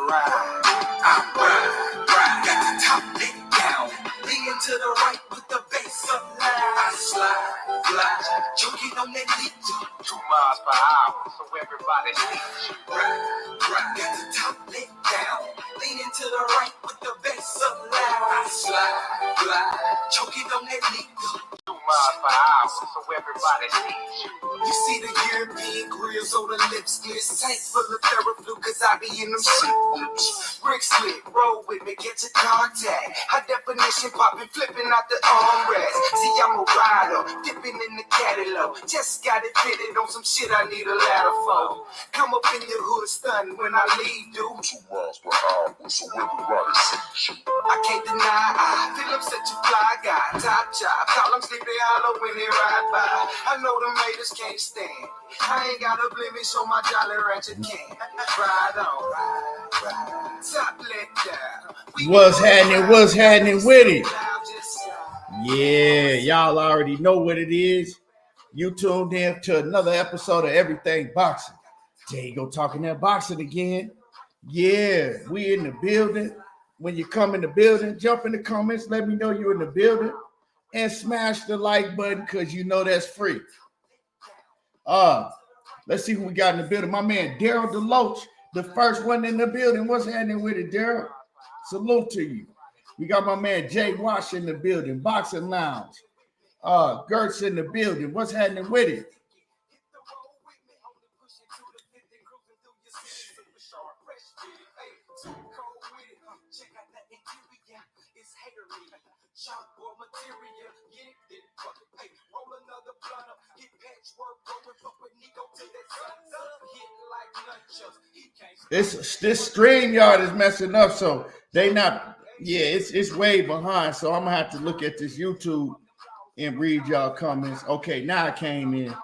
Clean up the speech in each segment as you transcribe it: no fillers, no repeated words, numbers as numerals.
ride. Got the top lit down, leaning to the right with the bass up loud. I slide, fly, choking on that beat. 2 miles per hour, so everybody sees you. Got the top lit down, leaning to the right with the bass up loud. I slide, fly, choking on that beat. 2 miles per hour, so everybody sees you. You see the European grills on the lips, this tank full of Theraflu, cause I be in them shit. Brick slick, roll with me, get your contact. High definition popping, flipping out the armrest. See, I'm a rider, dipping in the catalog. Just got it fitted on some shit I need a ladder for. Come up in your hood stunning when I leave, dude. 2 miles per hour, so everybody sees you. I can't deny, I feel I'm such a fly guy. Top job, call them Sleepy Hollow when they ride by. I know them haters can't stand. I ain't got a blemish on my Jolly Rancher can. Ride on, ride. Top let down. What's happening with it? Yeah, y'all already know what it is. You tuned in to another episode of Everything Boxing. There you go, talking that boxing again. Yeah, we in the building. When you come in the building, jump in the comments. Let me know you're in the building. And smash the like button because you know that's free. Let's see who we got in the building. My man, Daryl DeLoach, the first one in the building. What's happening with it, Daryl? Salute to you. We got my man, Jay Wash in the building. Boxing Lounge. Gertz in the building. What's happening with it? This StreamYard is messing up, so they not. Yeah, it's way behind. So I'm gonna have to look at this YouTube and read y'all comments. Okay, now I came in.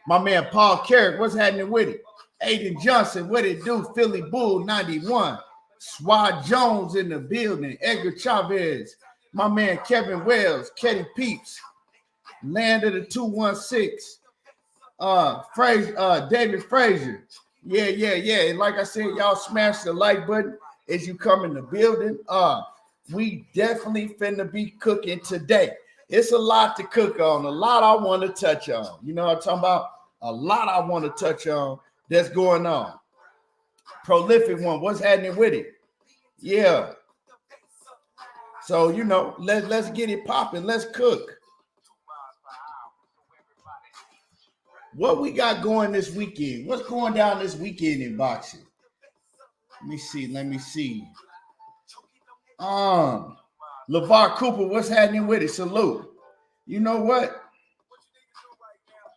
My man Paul Carrick, what's happening with it? Aiden Johnson, what it do? Philly Bull 91. Swad Jones in the building. Edgar Chavez. My man Kevin Wells. Ketty Peeps. Land of the 216. David Frazier. Yeah. Like I said, y'all smash the like button as you come in the building. We definitely finna be cooking today. It's a lot to cook on, a lot I want to touch on. You know what I'm talking about? A lot I want to touch on that's going on. Prolific one, what's happening with it? Yeah. So, you know, let's get it popping. Let's cook. What we got going this weekend? What's going down this weekend in boxing? Let me see. LeVar Cooper, what's happening with it? Salute. You know what?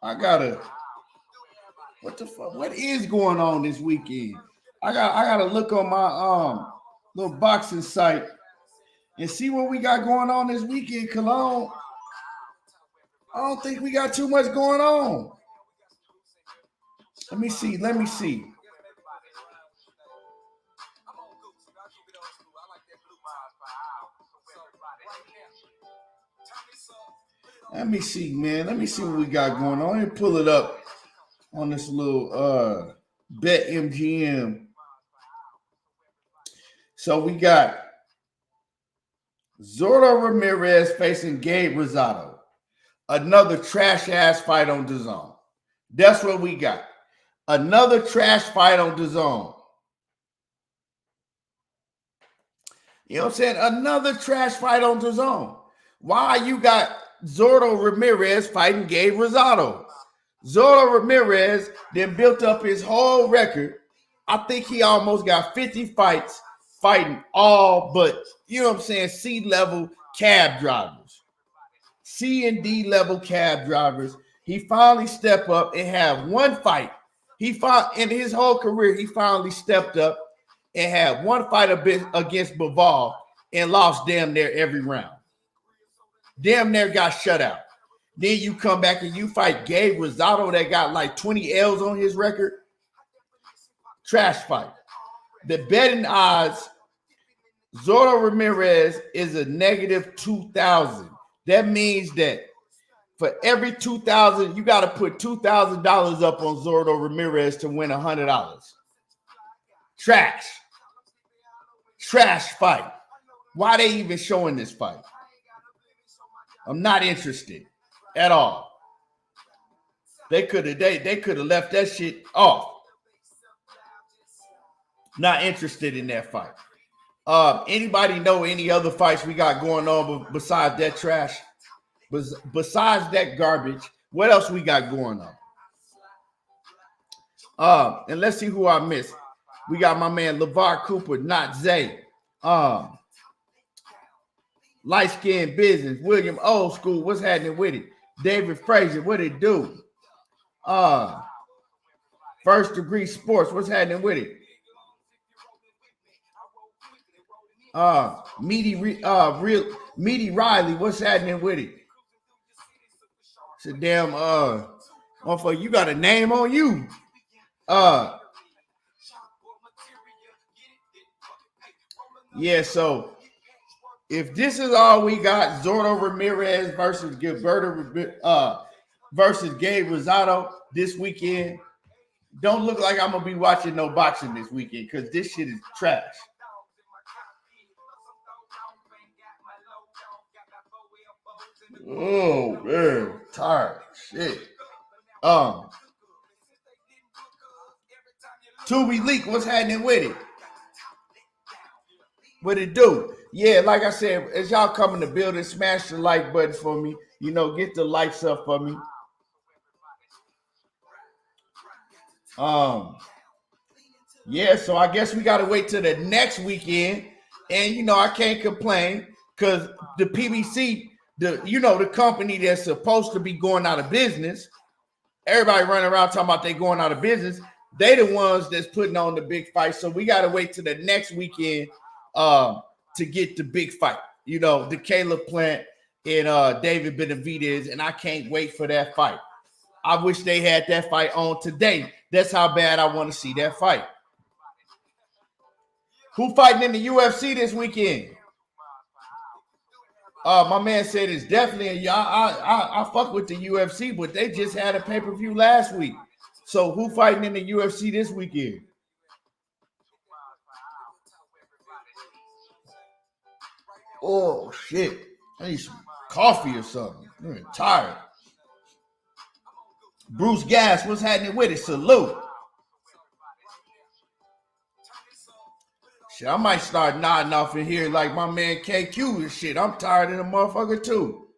What the fuck? What is going on this weekend? I gotta look on my little boxing site and see what we got going on this weekend, Cologne. I don't think we got too much going on. Let me see. Let me see, man. Let me see what we got going on. Let me pull it up on this little Bet MGM. So we got Zordo Ramirez facing Gabe Rosado. Another trash ass fight on DAZN. That's what we got. Another trash fight on DAZN. You know what I'm saying? Another trash fight on DAZN. Why you got Zordo Ramirez fighting Gabe Rosado? Zordo Ramirez then built up his whole record. I think he almost got 50 fights fighting all but, you know what I'm saying, C-level cab drivers. C and D level cab drivers. He finally stepped up and had one fight. In his whole career, he finally stepped up and had one fight against Bivol and lost damn near every round. Damn near got shut out. Then you come back and you fight Gabe Rosado that got like 20 L's on his record. Trash fight. The betting odds, Zordo Ramirez is a negative 2,000. That means that for every 2,000, you got to put $2,000 up on Zordo Ramirez to win $100. Trash. trash fight. Why they even showing this fight? I'm not interested at all. They could have left that shit off. Not interested in that fight. Anybody know any other fights we got going on besides that trash? Besides that garbage, what else we got going on? And let's see who I missed. We got my man LeVar Cooper, not Zay. Light Skin Business, William Old School, what's happening with it? David Frazier, what it do? First Degree Sports, what's happening with it? Meaty Riley, what's happening with it? It's a damn motherfucker, you got a name on you. Yeah, so if this is all we got, Zordo Ramirez versus Gilberto versus Gabe Rosado this weekend, don't look like I'm gonna be watching no boxing this weekend because this shit is trash. Oh man, tired shit. Tubi Leak, what's happening with it? What it do? Yeah, like I said, as y'all come in the building, smash the like button for me. You know, get the likes up for me. Yeah, so I guess we gotta wait till the next weekend. And you know, I can't complain because the PBC, the company that's supposed to be going out of business, everybody running around talking about they going out of business. They the ones that's putting on the big fight. So we gotta wait till the next weekend to get the big fight. You know, the Caleb Plant and David Benavidez, and I can't wait for that fight. I wish they had that fight on today. That's how bad I want to see that fight. Who fighting in the UFC this weekend? My man said it's definitely I fuck with the UFC, but they just had a pay-per-view last week. So who fighting in the UFC this weekend? Oh shit! I need some coffee or something. I'm tired. Bruce Gas, what's happening with it? Salute. Shit, I might start nodding off in here like my man KQ and shit. I'm tired of the motherfucker too.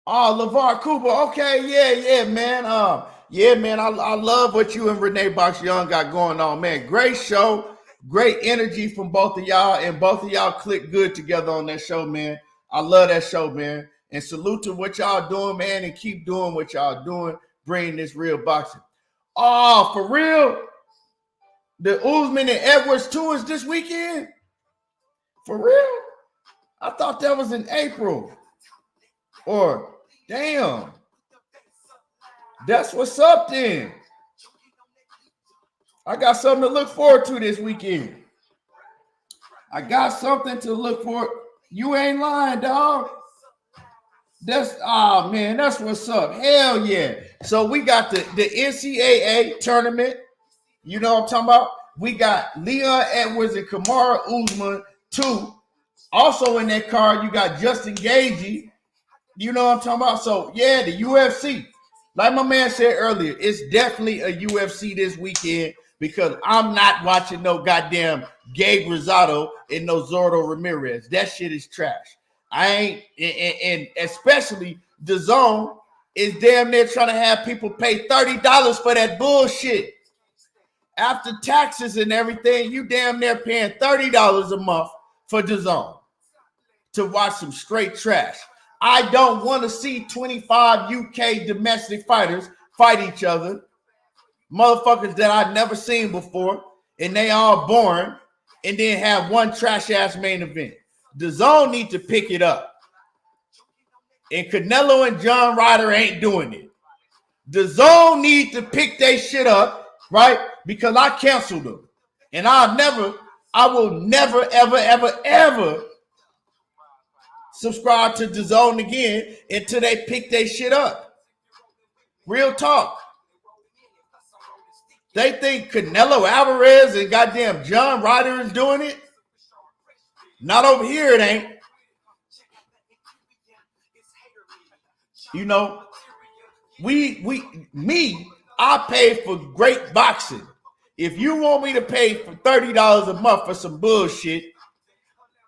LeVar Cooper. Okay, yeah, man. Yeah, man. I love what you and Renee Box Young got going on, man. Great show. Great energy from both of y'all, and both of y'all click good together on that show, man. I love that show, man. And salute to what y'all doing, man, and keep doing what y'all doing, bringing this real boxing. Oh, for real? The Usman and Edwards tours this weekend? For real? I thought that was in April. Or, damn. That's what's up then. I got something to look forward to this weekend. I got something to look for. You ain't lying, dog. Man, that's what's up. Hell yeah. So we got the NCAA tournament. You know what I'm talking about? We got Leon Edwards and Kamaru Usman, too. Also in that card, you got Justin Gaethje. You know what I'm talking about? So, yeah, the UFC. Like my man said earlier, it's definitely a UFC this weekend because I'm not watching no goddamn Gabe Rosado and no Zordo Ramirez. That shit is trash. I ain't, and especially DAZN is damn near trying to have people pay $30 for that bullshit. After taxes and everything, you damn near paying $30 a month for DAZN to watch some straight trash. I don't want to see 25 UK domestic fighters fight each other. Motherfuckers that I've never seen before, and they all boring, and then have one trash-ass main event. DAZN need to pick it up. And Canelo and John Ryder ain't doing it. DAZN need to pick their shit up, right? Because I canceled them. And I will never, ever subscribe to DAZN again until they pick their shit up. Real talk. They think Canelo Alvarez and goddamn John Ryder is doing it. Not over here, it ain't. You know, I pay for great boxing. If you want me to pay for $30 a month for some bullshit,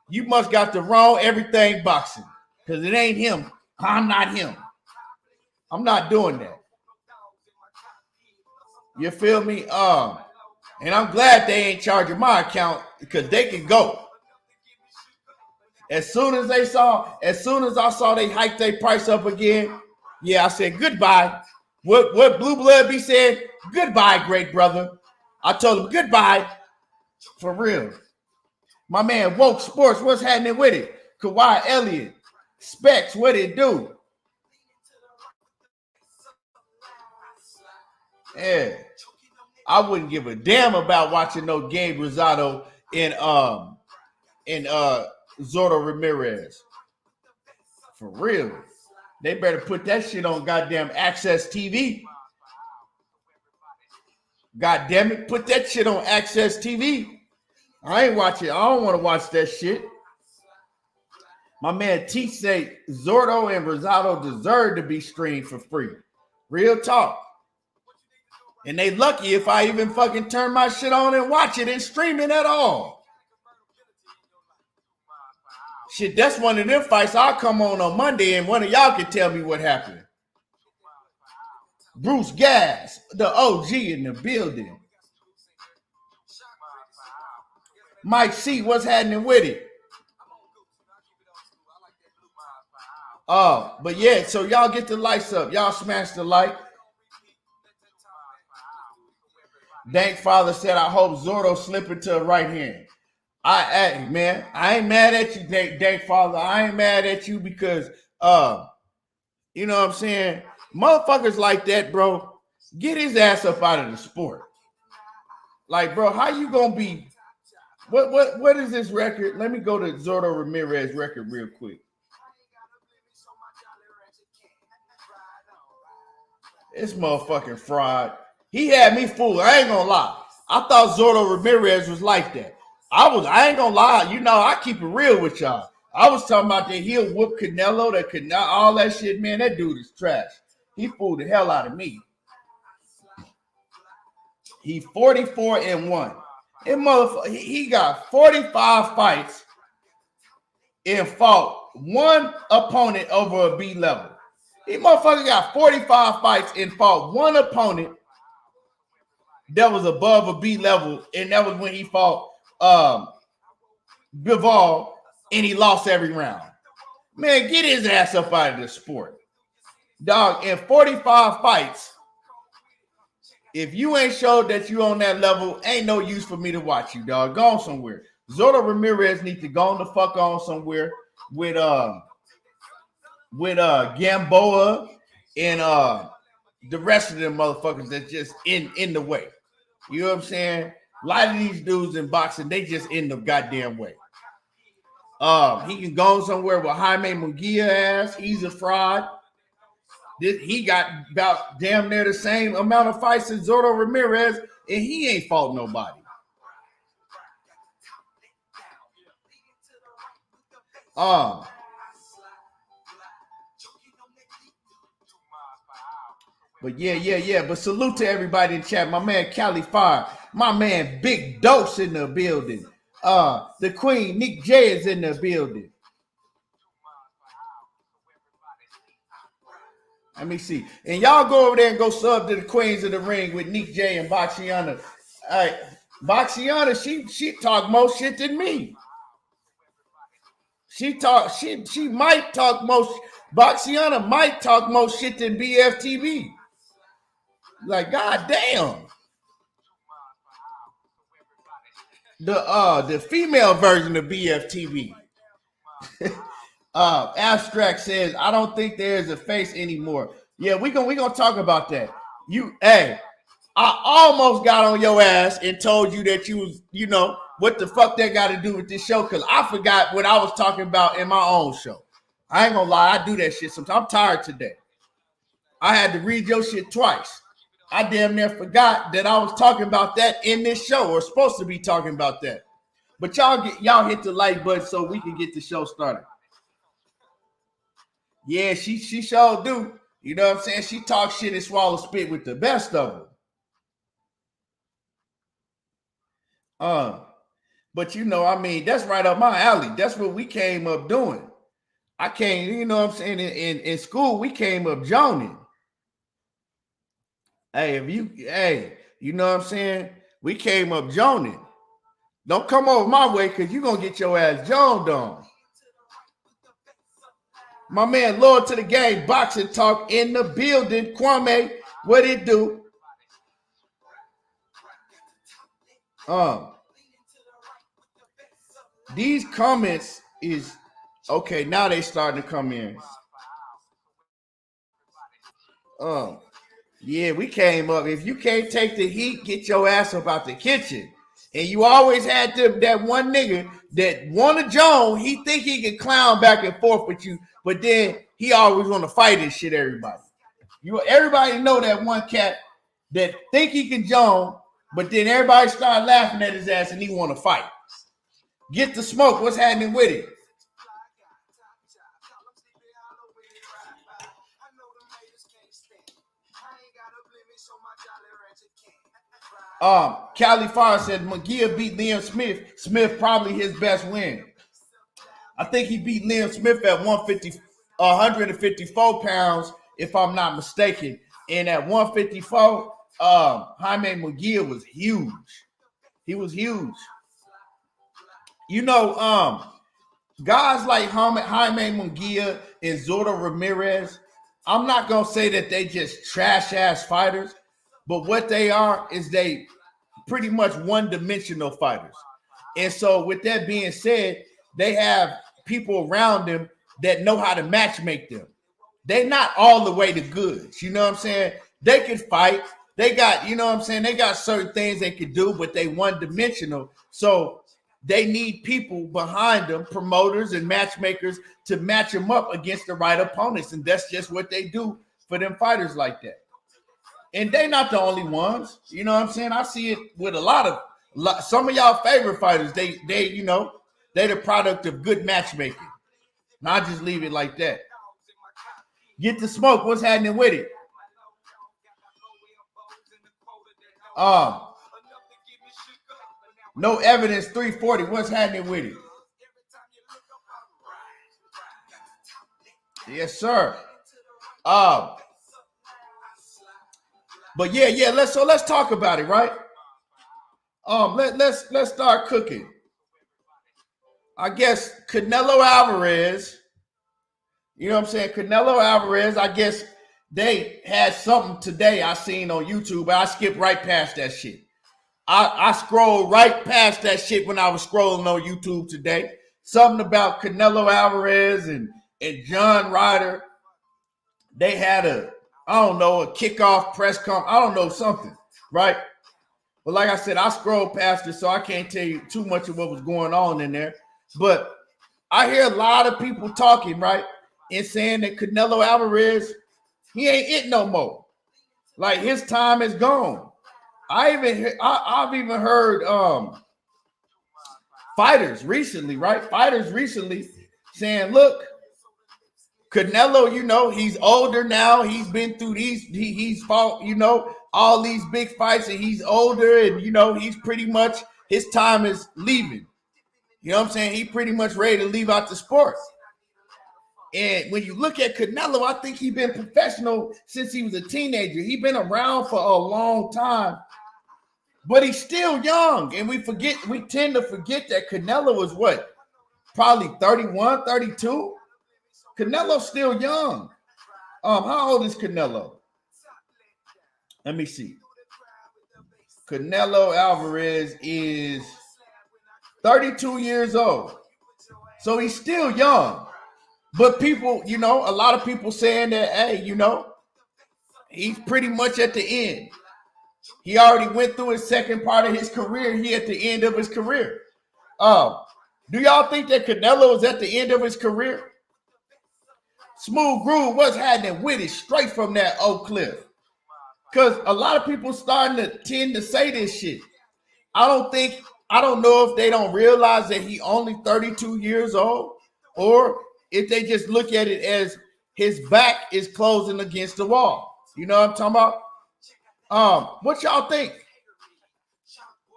you must got the wrong everything boxing. Because it ain't him. I'm not him. I'm not doing that. You feel me? And I'm glad they ain't charging my account because they can go. As soon as I saw they hiked their price up again, yeah, I said goodbye. What Blue Blood be said? Goodbye, great brother. I told him goodbye. For real. My man Woke Sports, what's happening with it? Kawhi Elliott, Specs, what it do? Yeah. I wouldn't give a damn about watching no Gabe Rosado and Zordo Ramirez. For real. They better put that shit on goddamn Access TV. God damn it, put that shit on Access TV. I ain't watching. I don't want to watch that shit. My man T say Zordo and Rosado deserve to be streamed for free. Real talk. And they lucky if I even fucking turn my shit on and watch it and stream it at all. Shit, that's one of them fights I'll come on Monday and one of y'all can tell me what happened. Bruce Gas, the OG in the building. Mike C, what's happening with it? But yeah, so y'all get the lights up. Y'all smash the like. Dank Father said, I hope Zordo slip into the right hand. I ain't mad at you, Dank Father. I ain't mad at you because, you know what I'm saying? Motherfuckers like that, bro, get his ass up out of the sport. Like, bro, how you gonna be? What is this record? Let me go to Zordo Ramirez record real quick. This motherfucking fraud. He had me fooled. I ain't gonna lie. I thought Zordo Ramirez was like that. I ain't gonna lie. You know, I keep it real with y'all. I was talking about that he'll whoop Canelo, all that shit, man. That dude is trash. He fooled the hell out of me. He 44-1. He got 45 fights and fought one opponent over a B level. He motherfucker got 45 fights and fought one opponent that was above a B level, and that was when he fought Bivol, and he lost every round. Man, get his ass up out of the sport. Dog, in 45 fights, if you ain't showed that you on that level, ain't no use for me to watch you, dog. Go on somewhere. Zordo Ramirez needs to go on the fuck on somewhere with Gamboa and the rest of them motherfuckers that's just in the way. You know what I'm saying? A lot of these dudes in boxing, they just in the goddamn way. He can go somewhere with Jaime Munguia ass. He's a fraud. He got about damn near the same amount of fights as Zordo Ramirez, and he ain't fought nobody. But yeah. But salute to everybody in chat. My man Cali Fire. My man Big Dose in the building. The Queen Nick J is in the building. Let me see. And y'all go over there and go sub to the Queens of the Ring with Nick J and Boxiana. All right. Boxiana, she talk more shit than me. She might talk most. Boxiana might talk more shit than BFTV. Like, goddamn. The female version of BFTV. Abstract says, I don't think there's a face anymore. Yeah, we gonna talk about that. I almost got on your ass and told you that you was, you know, what the fuck that got to do with this show, because I forgot what I was talking about in my own show. I ain't gonna lie, I do that shit sometimes. I'm tired today. I had to read your shit twice. I damn near forgot that I was talking about that in this show, or supposed to be talking about that. But y'all hit the like button so we can get the show started. Yeah, she sure do. You know what I'm saying? She talks shit and swallow spit with the best of them. But you know, I mean, that's right up my alley. That's what we came up doing. I came, you know what I'm saying? In school, we came up joning. Hey, you know what I'm saying? We came up joning. Don't come over my way because you're going to get your ass joned on. My man, Lord to the Game, Boxing Talk in the building. Kwame, what it do? These comments is, okay, now they starting to come in. Yeah, we came up. If you can't take the heat, get your ass up out the kitchen. And you always had that one nigga that wanted Joan. He think he can clown back and forth with you, but then he always want to fight and shit everybody. Everybody know that one cat that think he can Joan, but then everybody start laughing at his ass and he want to fight. Get the smoke. What's happening with it? Cali Farr said McGee beat Liam Smith. Smith probably his best win. I think he beat Liam Smith at 154 pounds, if I'm not mistaken. And at 154, Jaime McGee was huge. He was huge. You know, guys like Jaime McGee and Zordo Ramirez, I'm not going to say that they just trash-ass fighters, but what they are is they pretty much one-dimensional fighters. And so with that being said, they have people around them that know how to matchmake them. They're not all the way to goods. You know what I'm saying? They can fight. They got, you know what I'm saying? They got certain things they can do, but they one-dimensional. So they need people behind them, promoters and matchmakers, to match them up against the right opponents. And that's just what they do for them fighters like that. And they not the only ones. You know what I'm saying? I see it with some of y'all favorite fighters. They you know, they the product of good matchmaking. And I'll just leave it like that. Get the smoke. What's happening with it? No evidence 340. What's happening with it? Yes, sir. But yeah, let's talk about it, right? Let's start cooking. I guess Canelo Alvarez, you know what I'm saying? Canelo Alvarez, I guess they had something today I seen on YouTube, but I skipped right past that shit. I scrolled right past that shit when I was scrolling on YouTube today. Something about Canelo Alvarez and John Ryder. They had a kickoff press conference. I don't know, something, right? But like I said, I scrolled past it, so I can't tell you too much of what was going on in there. But I hear a lot of people talking, right, and saying that Canelo Alvarez, he ain't it no more. Like, his time is gone. I've even heard fighters recently, right? Fighters recently saying, look, Canelo, you know, he's older now. He's been through he's fought, you know, all these big fights, and he's older, and, you know, he's pretty much, his time is leaving. You know what I'm saying? He pretty much ready to leave out the sport. And when you look at Canelo, I think he's been professional since he was a teenager. He's been around for a long time, but he's still young. And we tend to forget that Canelo was what? Probably 31, 32? Canelo's still young. How old is Canelo? Let me see. Canelo Alvarez is 32 years old. So he's still young. But people, you know, a lot of people saying that, hey, you know, he's pretty much at the end. He already went through his second part of his career. He at the end of his career. Do y'all think that Canelo is at the end of his career? Smooth Groove, what's happening with it? Straight from that Oak Cliff. Because a lot of people starting to tend to say this shit. I don't know if they don't realize that he only 32 years old, or if they just look at it as his back is closing against the wall. You know what I'm talking about? What y'all think?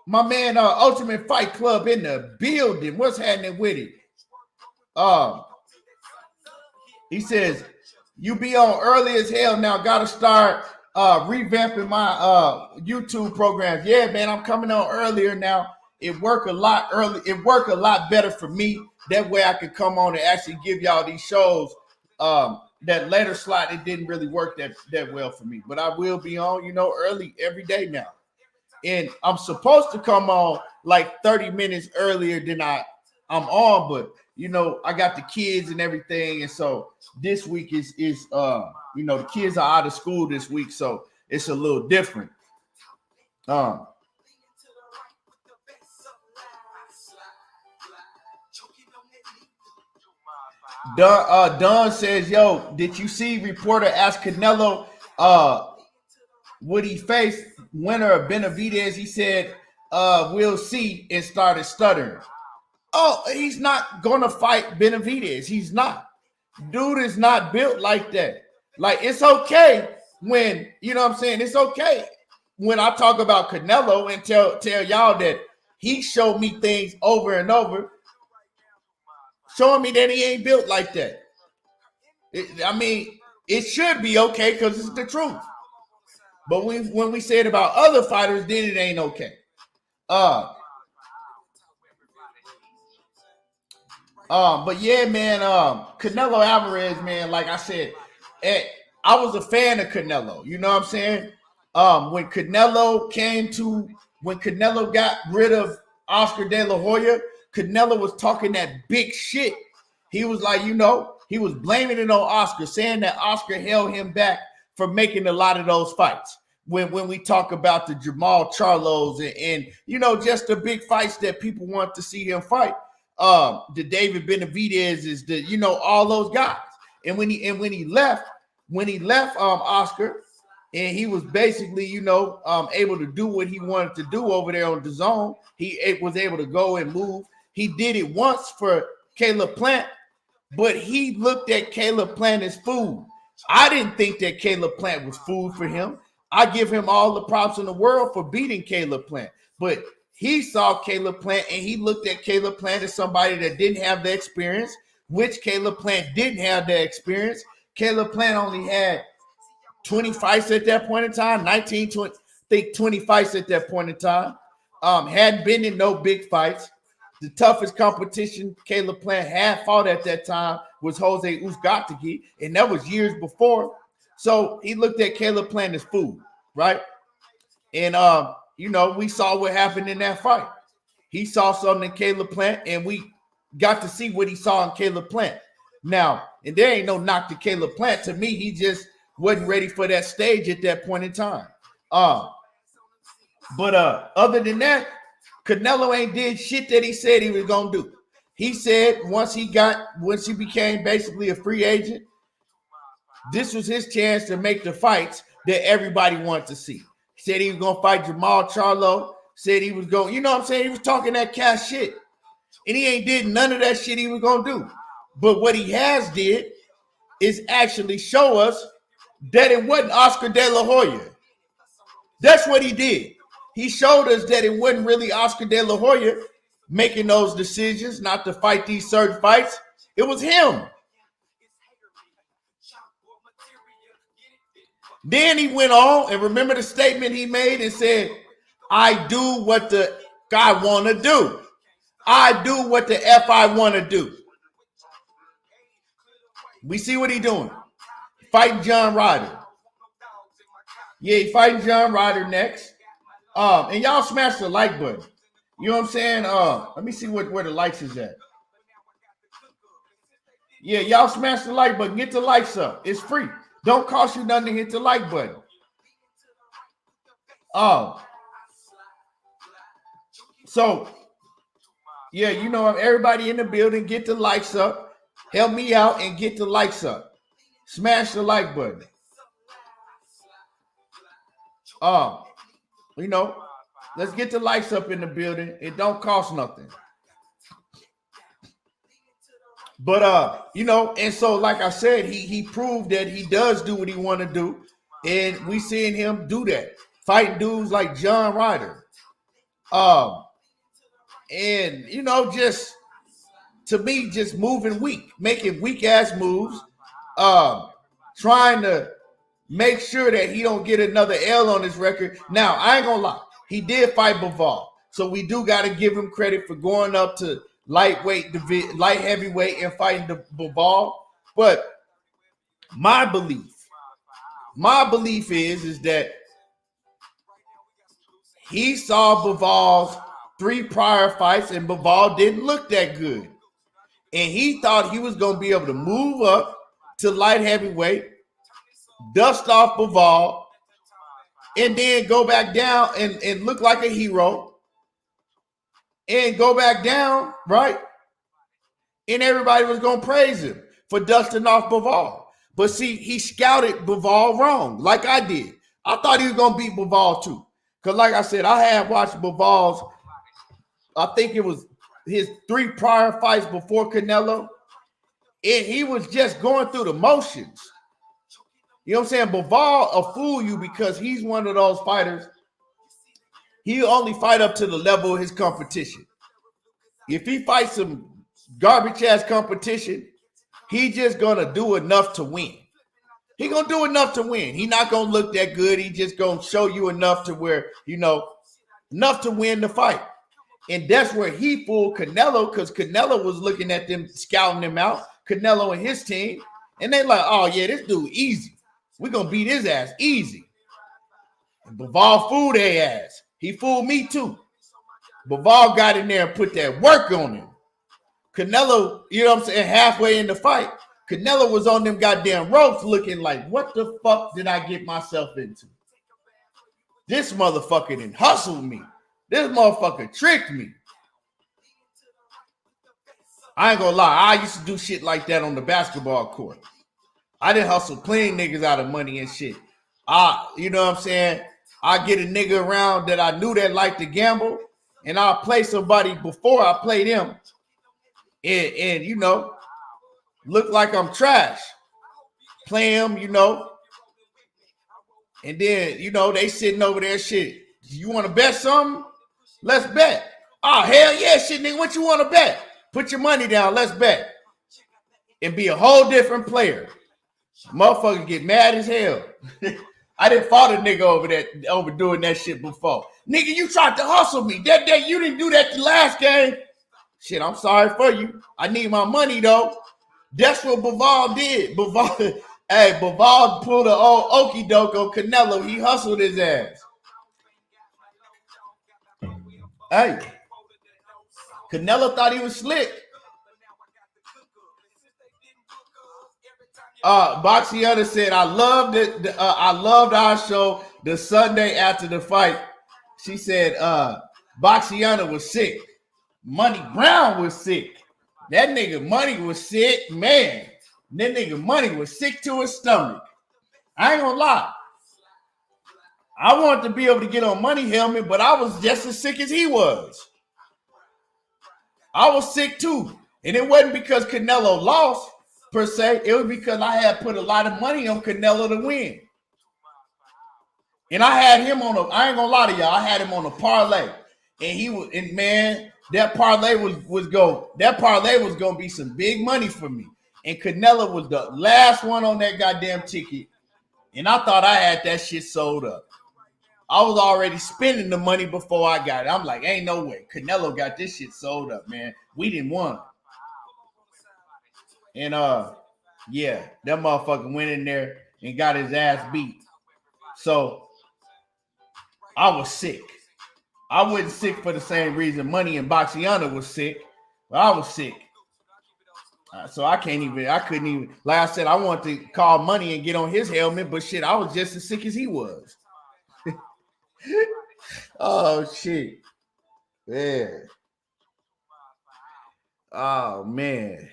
My man, Ultimate Fight Club in the building. What's happening with it? He says, you be on early as hell now. Got to start revamping my YouTube programs. Yeah, man, I'm coming on earlier now. It work a lot early. It work a lot better for me. That way I could come on and actually give y'all these shows. That later slot, it didn't really work that well for me. But I will be on, early every day now. And I'm supposed to come on like 30 minutes earlier than I'm on, but I got the kids and everything, and so this week is the kids are out of school this week, so it's a little different. Don says, yo, did you see reporter ask Canelo would he face winner of Benavidez? He said, we'll see, and started stuttering. Oh, he's not going to fight Benavidez. He's not. Dude is not built like that. Like, it's okay when, what I'm saying? It's okay when I talk about Canelo and tell y'all that he showed me things over and over, showing me that he ain't built like that. It should be okay because it's the truth. But when we say it about other fighters, then it ain't okay. But yeah, man, Canelo Alvarez, man, like I said, I was a fan of Canelo. You know what I'm saying? When Canelo got rid of Oscar De La Hoya, Canelo was talking that big shit. He was like, he was blaming it on Oscar, saying that Oscar held him back from making a lot of those fights. When we talk about the Jamal Charlos and just the big fights that people want to see him fight, the David Benavidez is all those guys. And when he left Oscar, and he was basically able to do what he wanted to do over there on DAZN, he was able to go and move. He did it once for Caleb Plant, but he looked at Caleb Plant as food. I didn't think that Caleb Plant was food for him. I give him all the props in the world for beating Caleb Plant. But he saw Caleb Plant and he looked at Caleb Plant as somebody that didn't have the experience, which Caleb Plant didn't have the experience. Caleb Plant only had 20 fights at that point in time, 20 fights at that point in time. Hadn't been in no big fights. The toughest competition Caleb Plant had fought at that time was Jose Uzcategui, and that was years before. So he looked at Caleb Plant as food, right? And, we saw what happened in that fight. He saw something in Caleb Plant, and we got to see what he saw in Caleb Plant. Now, and there ain't no knock to Caleb Plant. To me, he just wasn't ready for that stage at that point in time. But other than that, Canelo ain't did shit that he said he was going to do. He said once he became basically a free agent, this was his chance to make the fights that everybody wanted to see. He said he was going to fight Jamal Charlo. Said he was going, He was talking that cash shit. And he ain't did none of that shit he was going to do. But what he has did is actually show us that it wasn't Oscar De La Hoya. That's what he did. He showed us that it wasn't really Oscar De La Hoya making those decisions not to fight these certain fights. It was him. Then he went on, and remember the statement he made and said, I do what the guy want to do. I do what the F I want to do. We see what he doing. Fighting John Ryder. Yeah, he fighting John Ryder next. And y'all smash the like button. You know what I'm saying? Let me see where the likes is at. Yeah, y'all smash the like button. Get the likes up. It's free. Don't cost you nothing to hit the like button. So, yeah, everybody in the building, get the likes up. Help me out and get the likes up. Smash the like button. You know, let's get the lights up in the building. It don't cost nothing. But you know, and so like I said, he proved that he does do what he want to do, and we seeing him do that, fighting dudes like John Ryder. And you know, just to me, just moving weak, making weak ass moves, trying to make sure that he don't get another L on his record. Now, I ain't gonna lie, he did fight Bivol, so we do got to give him credit for going up to light heavyweight and fighting the Bivol. But my belief is that he saw Bivol's 3 prior fights and Bivol didn't look that good, and he thought he was gonna be able to move up to light heavyweight, dust off Bivol, and then go back down and look like a hero and go back down, right? And everybody was going to praise him for dusting off Bivol. But see, he scouted Bivol wrong, like I did. I thought he was going to beat Bivol too. Because like I said, I had watched Bivol's, I think it was his 3 prior fights before Canelo, and he was just going through the motions. You know what I'm saying? Bivol will fool you because he's one of those fighters. He'll only fight up to the level of his competition. If he fights some garbage ass competition, he just gonna do enough to win. He gonna do enough to win. He not gonna look that good. He just gonna show you enough to where, you know, enough to win the fight. And that's where he fooled Canelo, because Canelo was looking at them, scouting them out, Canelo and his team, and they like, oh yeah, this dude easy. We're going to beat his ass easy. And Bivol fooled their ass. He fooled me too. Bivol got in there and put that work on him. Canelo, you know what I'm saying, halfway in the fight, Canelo was on them goddamn ropes looking like, what the fuck did I get myself into? This motherfucker done hustled me. This motherfucker tricked me. I ain't gonna lie, I used to do shit like that on the basketball court. I didn't hustle plenty niggas out of money and shit. You know what I'm saying? I get a nigga around that I knew that liked to gamble, and I'll play somebody before I play them. And you know, look like I'm trash. Play them, you know. And then, you know, they sitting over there, shit. You want to bet something? Let's bet. Oh, hell yeah, shit, nigga. What you want to bet? Put your money down. Let's bet. And be a whole different player. Motherfuckers get mad as hell. I didn't fought a nigga over doing that shit before. Nigga, you tried to hustle me. That day you didn't do that the last game. Shit, I'm sorry for you. I need my money though. That's what Bivol did. Bivol pulled an old okey doke on Canelo. He hustled his ass. Hey, Canelo thought he was slick. Boxiana said, I loved it. I loved our show the Sunday after the fight. She said, Boxiana was sick. Money Brown was sick. That nigga Money was sick, man. That nigga Money was sick to his stomach. I ain't gonna lie. I wanted to be able to get on Money helmet, but I was just as sick as he was. I was sick too. And it wasn't because Canelo lost, per se. It was because I had put a lot of money on Canelo to win. And I had him on I ain't gonna lie to y'all, I had him on a parlay. And man, that parlay was gonna be some big money for me. And Canelo was the last one on that goddamn ticket. And I thought I had that shit sold up. I was already spending the money before I got it. I'm like, ain't no way. Canelo got this shit sold up, man. We didn't won. And yeah, that motherfucker went in there and got his ass beat. So I was sick. I wasn't sick for the same reason Money and Boxiana was sick, but I was sick. So I couldn't even, like I said, I wanted to call Money and get on his helmet, but shit, I was just as sick as he was. Oh shit. Yeah. Oh man.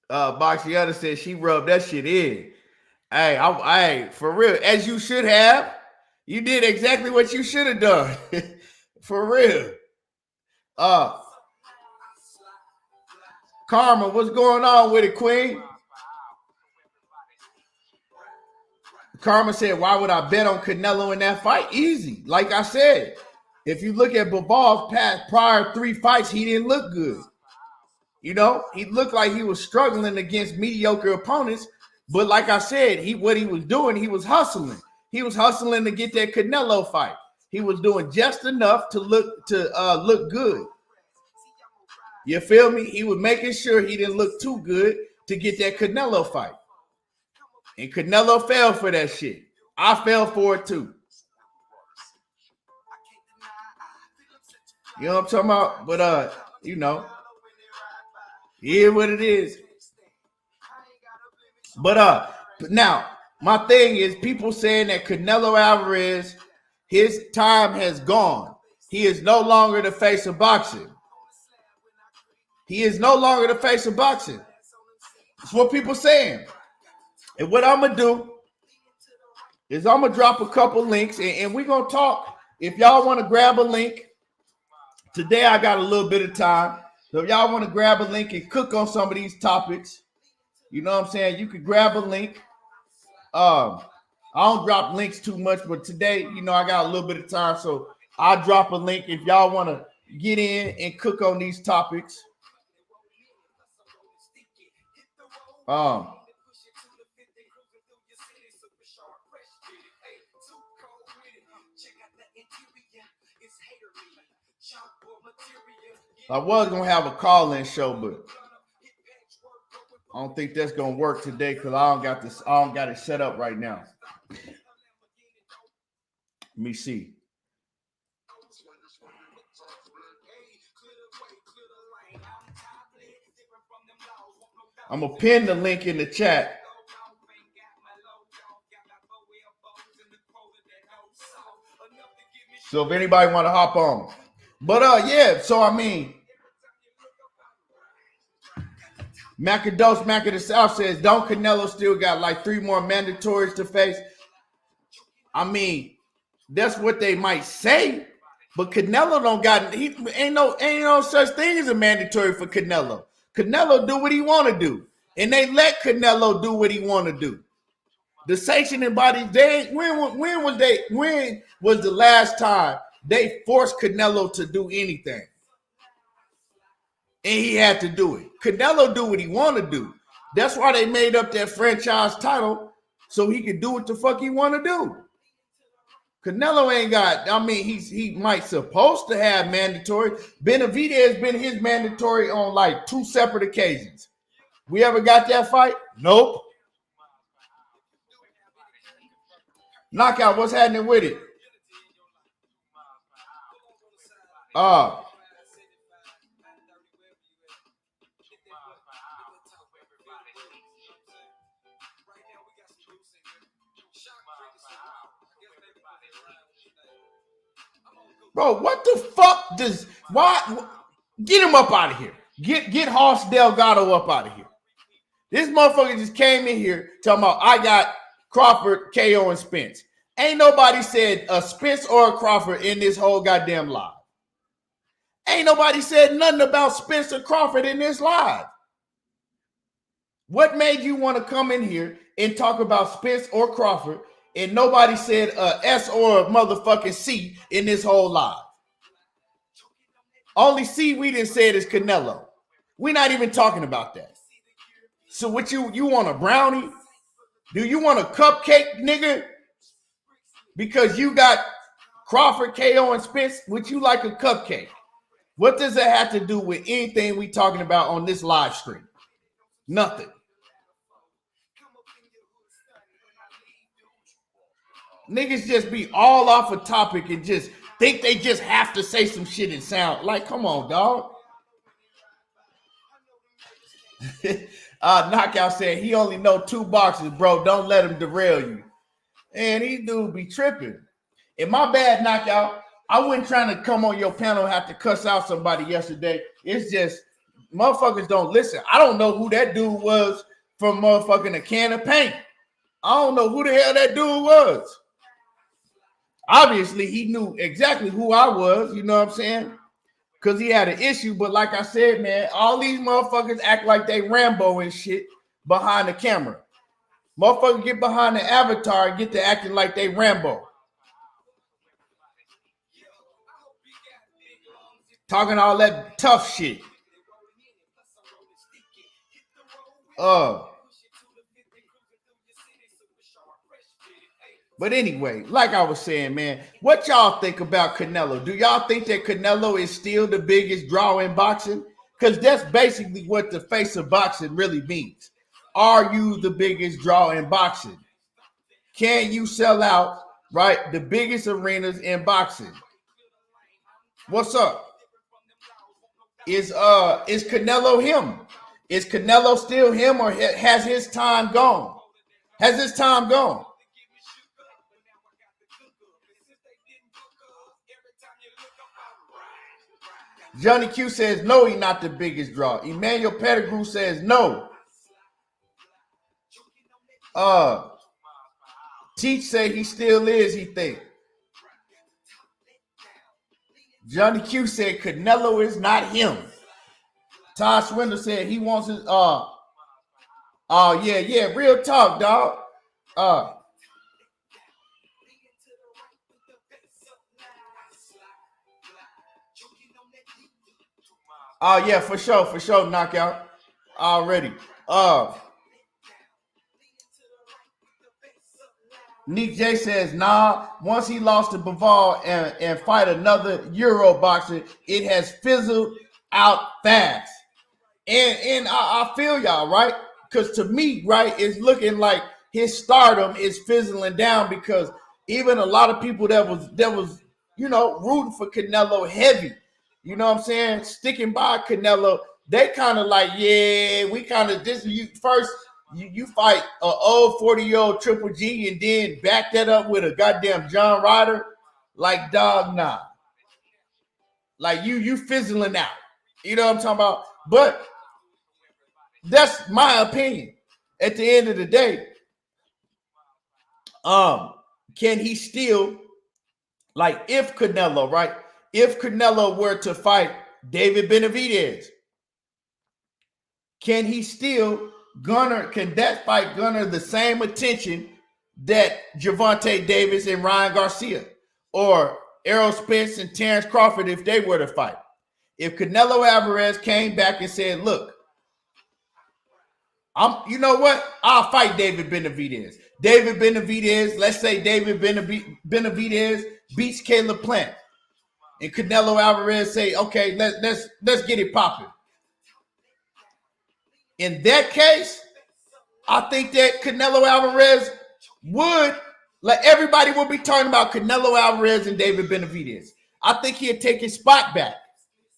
Boxiana said she rubbed that shit in. Hey, for real, as you should have. You did exactly what you should have done. For real. Karma, what's going on with it, Queen? Karma said, why would I bet on Canelo in that fight? Easy. Like I said, if you look at Bival's prior 3 fights, he didn't look good. You know, he looked like he was struggling against mediocre opponents. But like I said, what he was doing, he was hustling. He was hustling to get that Canelo fight. He was doing just enough to look good. You feel me? He was making sure he didn't look too good to get that Canelo fight. And Canelo fell for that shit. I fell for it too. You know what I'm talking about? But you know, here's what it is. But now my thing is people saying that Canelo Alvarez, his time has gone. He is no longer the face of boxing. He is no longer the face of boxing. That's what people saying. And what I'm going to do is I'm going to drop a couple links and we're going to talk. If y'all want to grab a link, today I got a little bit of time. So if y'all want to grab a link and cook on some of these topics, you know what I'm saying? You could grab a link. I don't drop links too much, but today, you know, I got a little bit of time. So I'll drop a link if y'all want to get in and cook on these topics. I was gonna have a call-in show, but I don't think that's gonna work today because I don't got it set up right now. Let me see. I'm gonna pin the link in the chat. So if anybody want to hop on. But yeah, so I mean, Macados Mac of the South says, don't Canelo still got like 3 more mandatories to face? I mean, that's what they might say, but Canelo don't got, ain't no such thing as a mandatory for Canelo. Canelo do what he want to do, and they let Canelo do what he want to do. The sanctioning bodies, when was the last time they forced Canelo to do anything? And he had to do it. Canelo do what he want to do. That's why they made up that franchise title so he could do what the fuck he want to do. Canelo ain't got, I mean, he might supposed to have mandatory. Benavidez has been his mandatory on like 2 separate occasions. We ever got that fight? Nope. Knockout, what's happening with it? Bro, what the fuck why get him up out of here. Get Hoss Delgado up out of here. This motherfucker just came in here talking about I got Crawford, KO, and Spence. Ain't nobody said a Spence or a Crawford in this whole goddamn live. Ain't nobody said nothing about Spence or Crawford in this live. What made you want to come in here and talk about Spence or Crawford and nobody said a S or a motherfucking C in this whole live? Only C we didn't say it is Canelo. We're not even talking about that. So what you want a brownie? Do you want a cupcake, nigga? Because you got Crawford, KO, and Spence, would you like a cupcake? What does that have to do with anything we talking about on this live stream? Nothing. Niggas just be all off a topic and just think they just have to say some shit and sound like, come on, dog. Knockout said he only know 2 boxes, bro. Don't let him derail you. And these dudes be tripping. And my bad, Knockout. I wasn't trying to come on your panel and have to cuss out somebody yesterday. It's just motherfuckers don't listen. I don't know who that dude was from motherfucking a can of paint. I don't know who the hell that dude was. Obviously, he knew exactly who I was, you know what I'm saying? Because he had an issue. But like I said, man, all these motherfuckers act like they Rambo and shit behind the camera. Motherfuckers get behind the avatar and get to acting like they Rambo. Talking all that tough shit. But anyway, like I was saying, man, what y'all think about Canelo? Do y'all think that Canelo is still the biggest draw in boxing? Because that's basically what the face of boxing really means. Are you the biggest draw in boxing? Can you sell out, right, the biggest arenas in boxing? What's up? Is Canelo him? Is Canelo still him, or has his time gone? Has his time gone? Johnny Q says no, he's not the biggest draw. Emmanuel Pettigrew says no. Teach say he still is, he think. Johnny Q said Canelo is not him. Todd Swindle said he wants his yeah, real talk, dog. Yeah, for sure, knockout. Already. Nick J says, nah, once he lost to Bivol and fight another Euro boxer, it has fizzled out fast. And I feel y'all, right? Because to me, right, it's looking like his stardom is fizzling down, because even a lot of people that was you know, rooting for Canelo heavy, you know what I'm saying, sticking by Canelo, they kind of like, yeah, we kind of this you first. You fight an old 40-year-old Triple G and then back that up with a goddamn John Ryder, like, dog, nah. Like you fizzling out. You know what I'm talking about? But that's my opinion. At the end of the day, can he still, like, if Canelo, right? If Canelo were to fight David Benavidez, can he still can that fight garner the same attention that Gervonta Davis and Ryan Garcia or Errol Spence and Terrence Crawford if they were to fight? If Canelo Alvarez came back and said, look, you know what? I'll fight David Benavidez. David Benavidez, let's say David Benavidez beats Caleb Plant. And Canelo Alvarez say, okay, let's get it popping. In that case, I think that Canelo Alvarez would, like, everybody would be talking about Canelo Alvarez and David Benavidez. I think he'll take his spot back,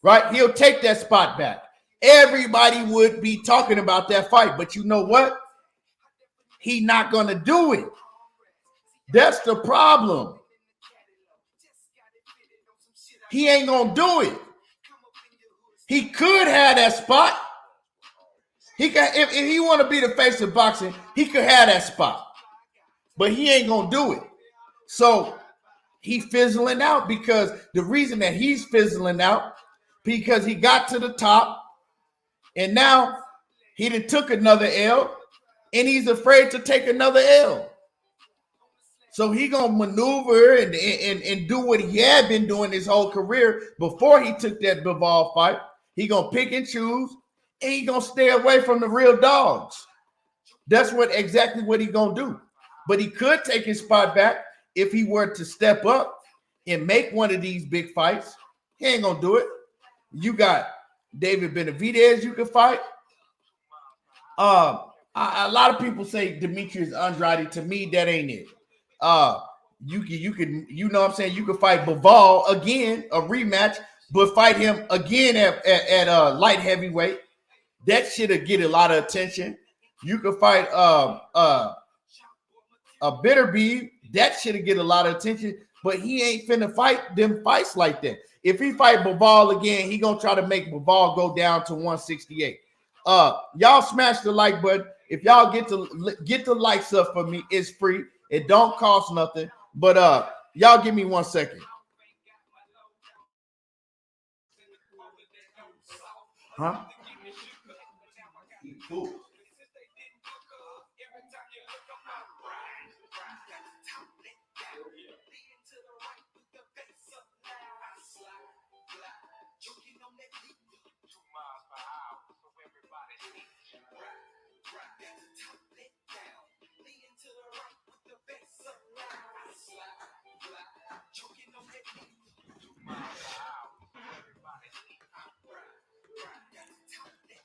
right? He'll take that spot back. Everybody would be talking about that fight. But you know what? He's not going to do it. That's the problem. He ain't going to do it. He could have that spot. He can, if he want to be the face of boxing, he could have that spot. But he ain't going to do it. So he fizzling out, because the reason that he's fizzling out, because he got to the top and now he done took another L and he's afraid to take another L. So he going to maneuver and do what he had been doing his whole career before he took that Bivol fight. He going to pick and choose, and he going to stay away from the real dogs. That's exactly what he going to do. But he could take his spot back if he were to step up and make one of these big fights. He ain't going to do it. You got David Benavidez you can fight. A lot of people say Demetrius Andrade. To me, that ain't it. You can, you know what I'm saying, you can fight Bivol again, a rematch, but fight him again at light heavyweight. That shit'll get a lot of attention. You can fight a Bitterbeef. That shit'll get a lot of attention. But he ain't finna fight them fights like that. If he fight Bivol again, he gonna try to make Bivol go down to 168. Y'all smash the like button. If y'all get the likes up for me, it's free. It don't cost nothing. But y'all give me 1 second. Huh? Cool.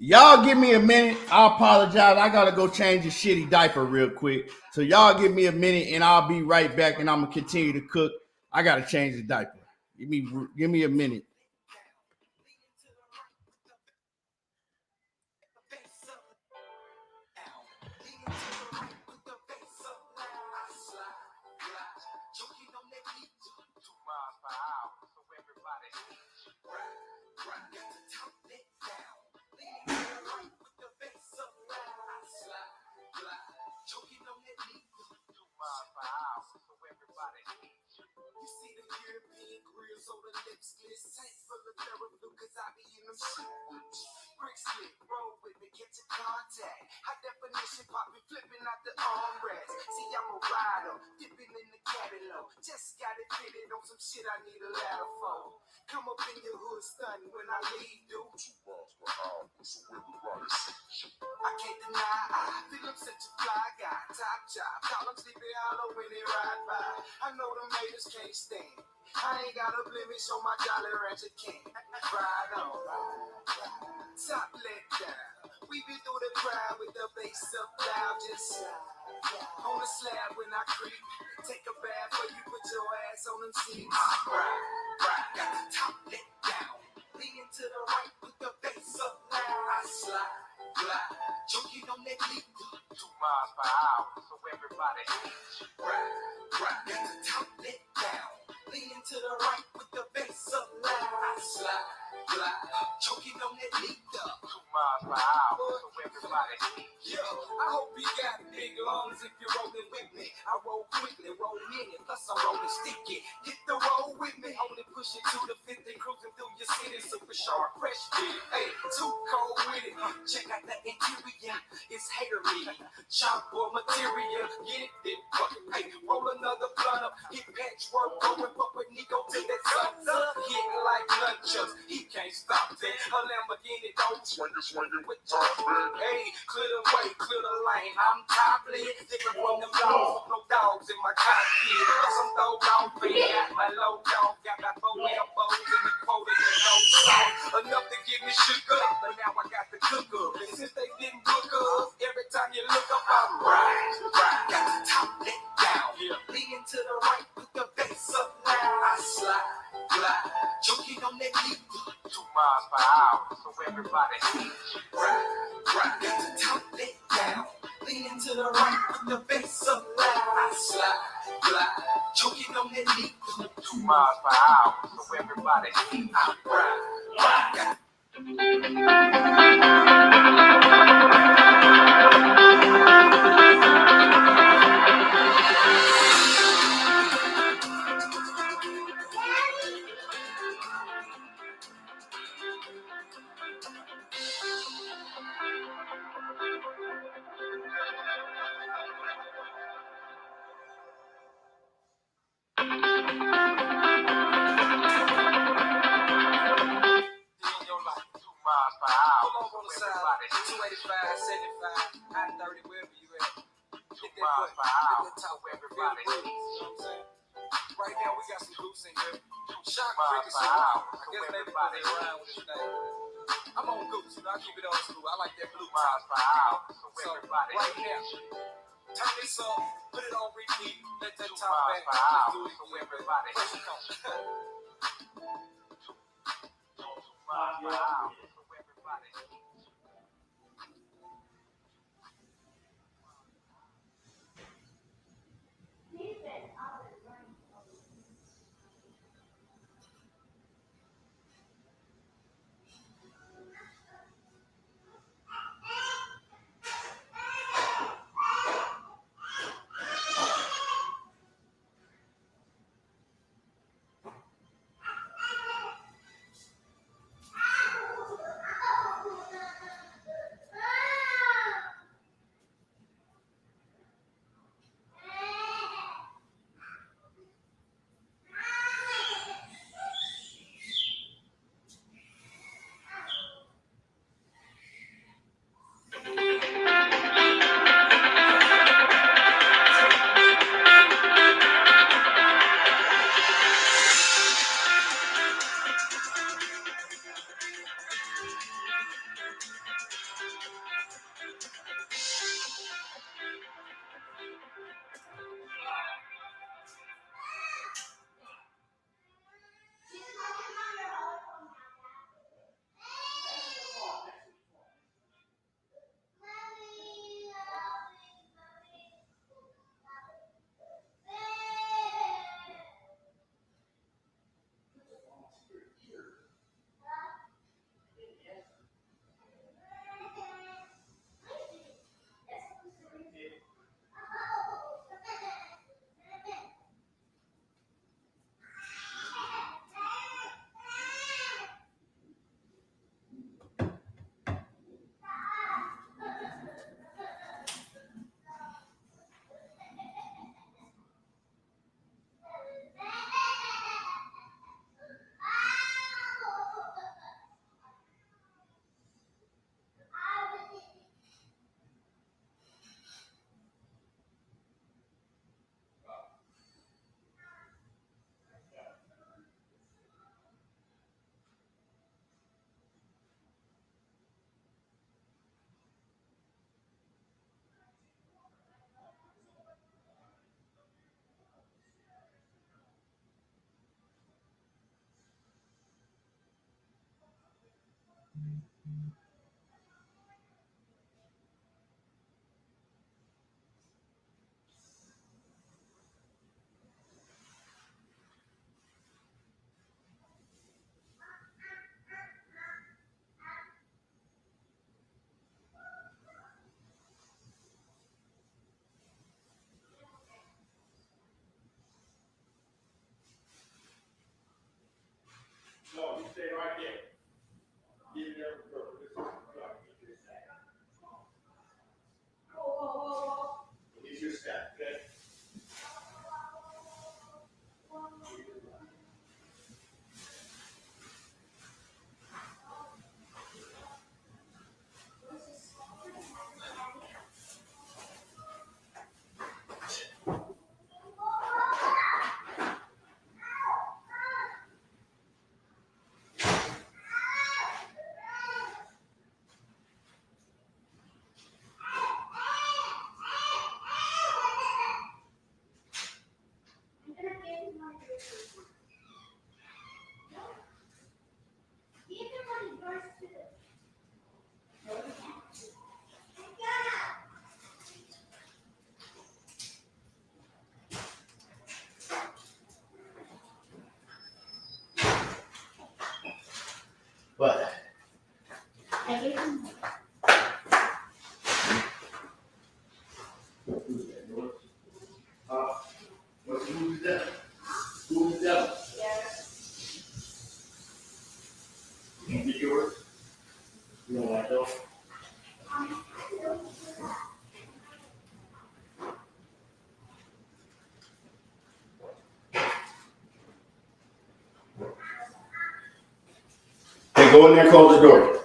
Y'all give me a minute. I apologize. I gotta go change a shitty diaper real quick. So y'all give me a minute and I'll be right back and I'm gonna continue to cook. I gotta change the diaper. Give me a minute. You see the European grills on the lips, tank full of Therablue, cause I be in them shit. Brick slip, roll with me, get your contact. High definition, popping, flipping out the armrest. See, I'm a rider, dipping in the catalog. Just got it fitted on some shit I need a ladder for. Come up in your hood stunning when I leave, dude. 2 miles per hour, so everybody see. I can't deny, I feel I'm such a fly guy. Top job, call him Sleepy Hollow when they ride by. I know them haters can't stand. I ain't got a blemish on my Jolly Rancher can. Ride on, top let down. We been through the crowd with the bass up loud, just on the slab when I creep. Take a bath before you put your ass on them seats. Ride, got the top let down. Lean to the right, put the bass up loud. I slide, choking on that lead. 2 miles per hour, so everybody ride, got the top let down. Lean to the right, put the bass up loud. I slide, choking on that lead. 2 miles per hour, so everybody. Yo, I hope you got big lungs if you're rolling with me. I roll quickly, roll in it, plus I'm rolling sticky. Hit the road with me, only push it to the 50, cruising through your city, super sharp, fresh fit. Hey, too cold with it. Check out the interior, it's hater me. Chop boy material, get it, fuck it. Hey, roll another blunt up, hit patchwork, going up with Nico till that sun's up. Hitting like nunchucks, he can't stop that. A Lamborghini don't swinging with top. Hey, clear the way, clear the lane. I'm top lit, different from them dogs, no dogs in my cockpit. Plus I'm throw down, got my low dog, got my 4 elbows in the quota, and no salt. Enough to get me shook up, but now I got the cook up. And since they didn't book up, every time you look up, I'm right. Got the top let down, lean to the right, put the bass up loud. I slide, choking on that beat. 2 miles per hour, so everybody right, got the top let down, lean to the right, put the bass up loud. I slide, choking on that beat. 2 miles per hour, so everybody right. Miles per hour. Pull over on the side, 285, 75, I-30, wherever you at. 2 miles per hour, so everybody. You know what I'm saying? Right now, we got some goose in here. Shock frequency. I guess maybe because they rhyme with this thing. I'm on goose, you know, I keep it old school. I like that blue miles per hour, so everybody. Right now, turn this up, put it on repeat, let that top back, let's do it so everybody. First it comes. 2 miles per hour. No, you stay right there. Give it every girl. It's your step, okay? But who's that? Who's that? You want to get yours? You don't like those? Hey, go in there and close the door.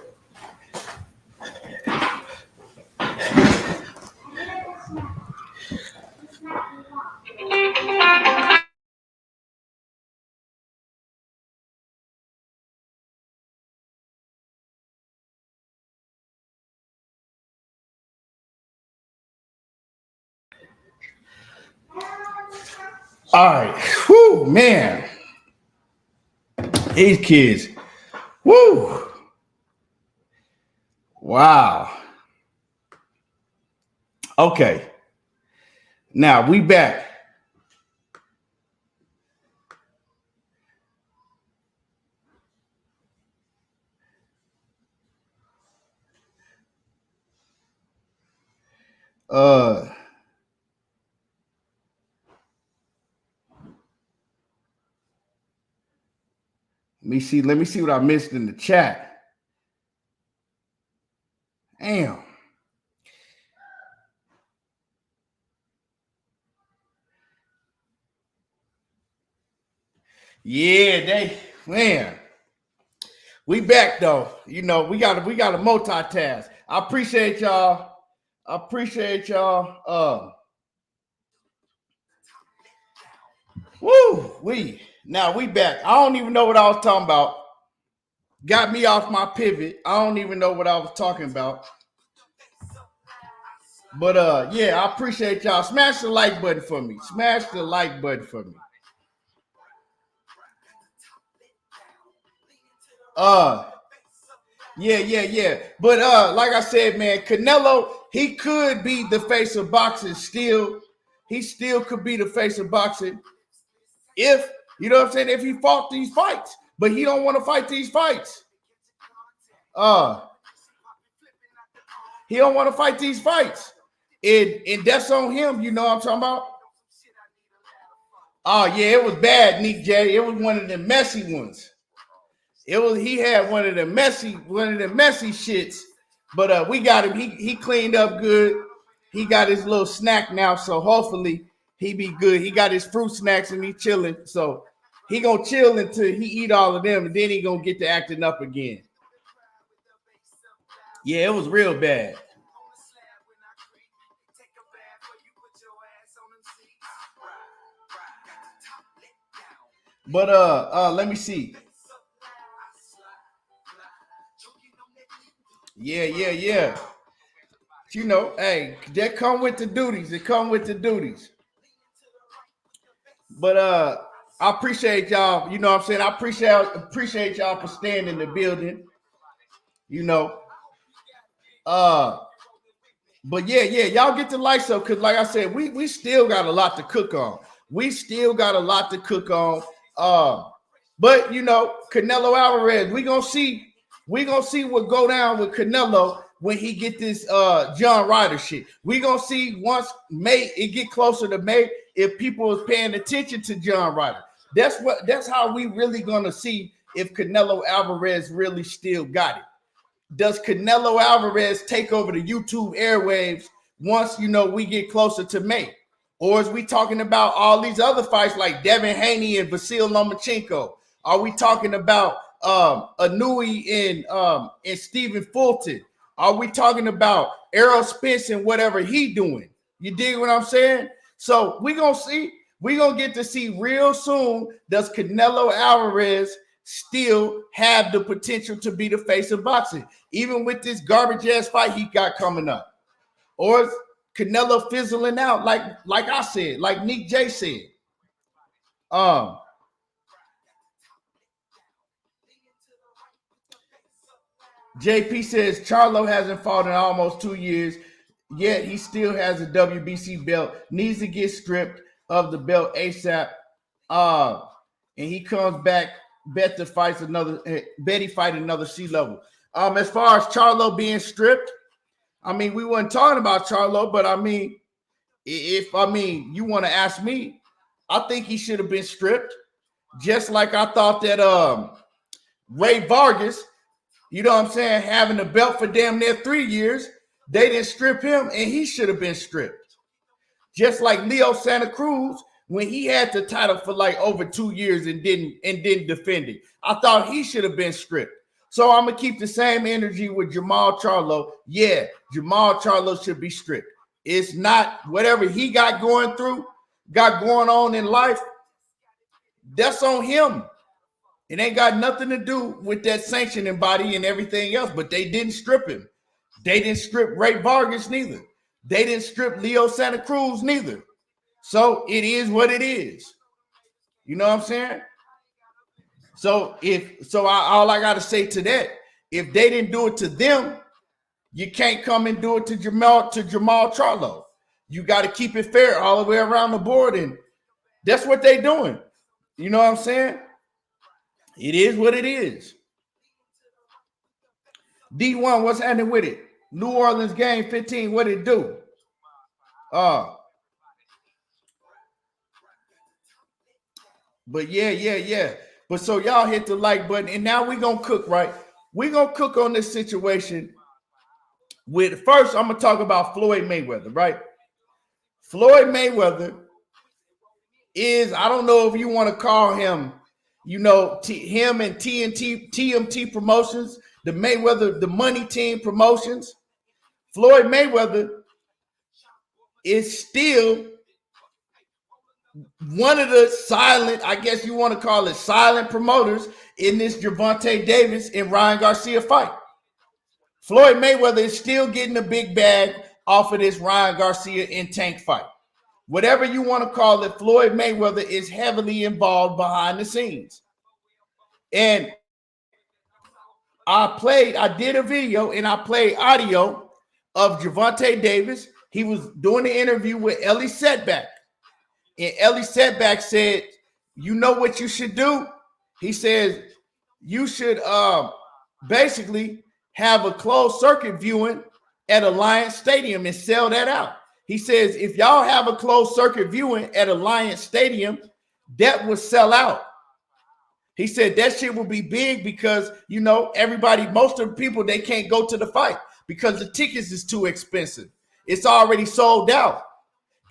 All right. Whoo, man. These kids. Woo. Wow. Okay. Now we back. Let me see what I missed in the chat. Damn. Yeah, man. We back though. You know, we gotta multitask. I appreciate y'all. Now we back. I don't even know what I was talking about. Got me off my pivot. I don't even know what I was talking about. But yeah, I appreciate y'all. Smash the like button for me. Smash the like button for me. Yeah. But like I said, man, Canelo, he could be the face of boxing still. He still could be the face of boxing if, you know what I'm saying, if he fought these fights. But he don't want to fight these fights. He don't want to fight these fights. And that's on him, you know what I'm talking about? Oh, yeah, it was bad, Nick J. It was one of the messy ones. He had one of the messy shits. But we got him. He cleaned up good. He got his little snack now, so hopefully he be good. He got his fruit snacks and he chilling. So he gonna chill until he eat all of them, and then he gonna get to acting up again. Yeah, it was real bad. But let me see. Yeah. You know, hey, that come with the duties. It come with the duties. But I appreciate y'all. You know what I'm saying? I appreciate y'all for staying in the building. you know. But yeah, y'all get the lights up because, like I said, we still got a lot to cook on. We still got a lot to cook on. But you know, Canelo Alvarez, we gonna see what go down with Canelo when he get this John Ryder shit. We gonna see once it get closer to May if people is paying attention to John Ryder. That's how we really gonna see if Canelo Alvarez really still got it. Does Canelo Alvarez take over the YouTube airwaves once, you know, we get closer to May? Or is we talking about all these other fights like Devin Haney and Vasil Lomachenko? Are we talking about Anui and Stephen Fulton? Are we talking about Errol Spence and whatever he doing? You dig what I'm saying? So we gonna see. We gonna get to see real soon. Does Canelo Alvarez still have the potential to be the face of boxing, even with this garbage ass fight he got coming up? Or is Canelo fizzling out like I said, like Nick J said? JP says Charlo hasn't fought in almost 2 years, yet he still has a WBC belt. Needs to get stripped of the belt ASAP. And he comes back. Bet he fight another C level. As far as Charlo being stripped, I mean, we weren't talking about Charlo, but I mean, if you want to ask me, I think he should have been stripped. Just like I thought that Ray Vargas, you know what I'm saying, having the belt for damn near 3 years, they didn't strip him, and he should have been stripped. Just like Leo Santa Cruz, when he had the title for like over 2 years and didn't defend it, I thought he should have been stripped. So I'm gonna keep the same energy with Jamal Charlo. Yeah, Jamal Charlo should be stripped. It's not whatever he got going on in life. That's on him. It ain't got nothing to do with that sanctioning body and everything else. But they didn't strip him. They didn't strip Ray Vargas neither. They didn't strip Leo Santa Cruz neither. So it is what it is. You know what I'm saying? So all I got to say to that, if they didn't do it to them, you can't come and do it to Jamal Charlo. You got to keep it fair all the way around the board, and that's what they doing. You know what I'm saying? It is what it is. D1, what's happening with it? New Orleans game 15, what it do? But yeah. But so y'all hit the like button, and now we're going to cook, right? We're going to cook on this situation with, first, I'm going to talk about Floyd Mayweather, right? Floyd Mayweather is, I don't know if you want to call him, you know, him and TMT Promotions, the Mayweather, the Money Team Promotions. Floyd Mayweather is still one of the silent, I guess you want to call it silent promoters in this Gervonta Davis and Ryan Garcia fight. Floyd Mayweather is still getting a big bag off of this Ryan Garcia and Tank fight. Whatever you want to call it, Floyd Mayweather is heavily involved behind the scenes. And I did a video and I played audio of Gervonta Davis. He was doing the interview with Ellie Setback. And Ellie Setback said, you know what you should do? He says, you should basically have a closed circuit viewing at Alliance Stadium and sell that out. He says, if y'all have a closed circuit viewing at Alliance Stadium, that will sell out. He said that shit will be big because, you know, most of the people, they can't go to the fight because the tickets is too expensive. It's already sold out.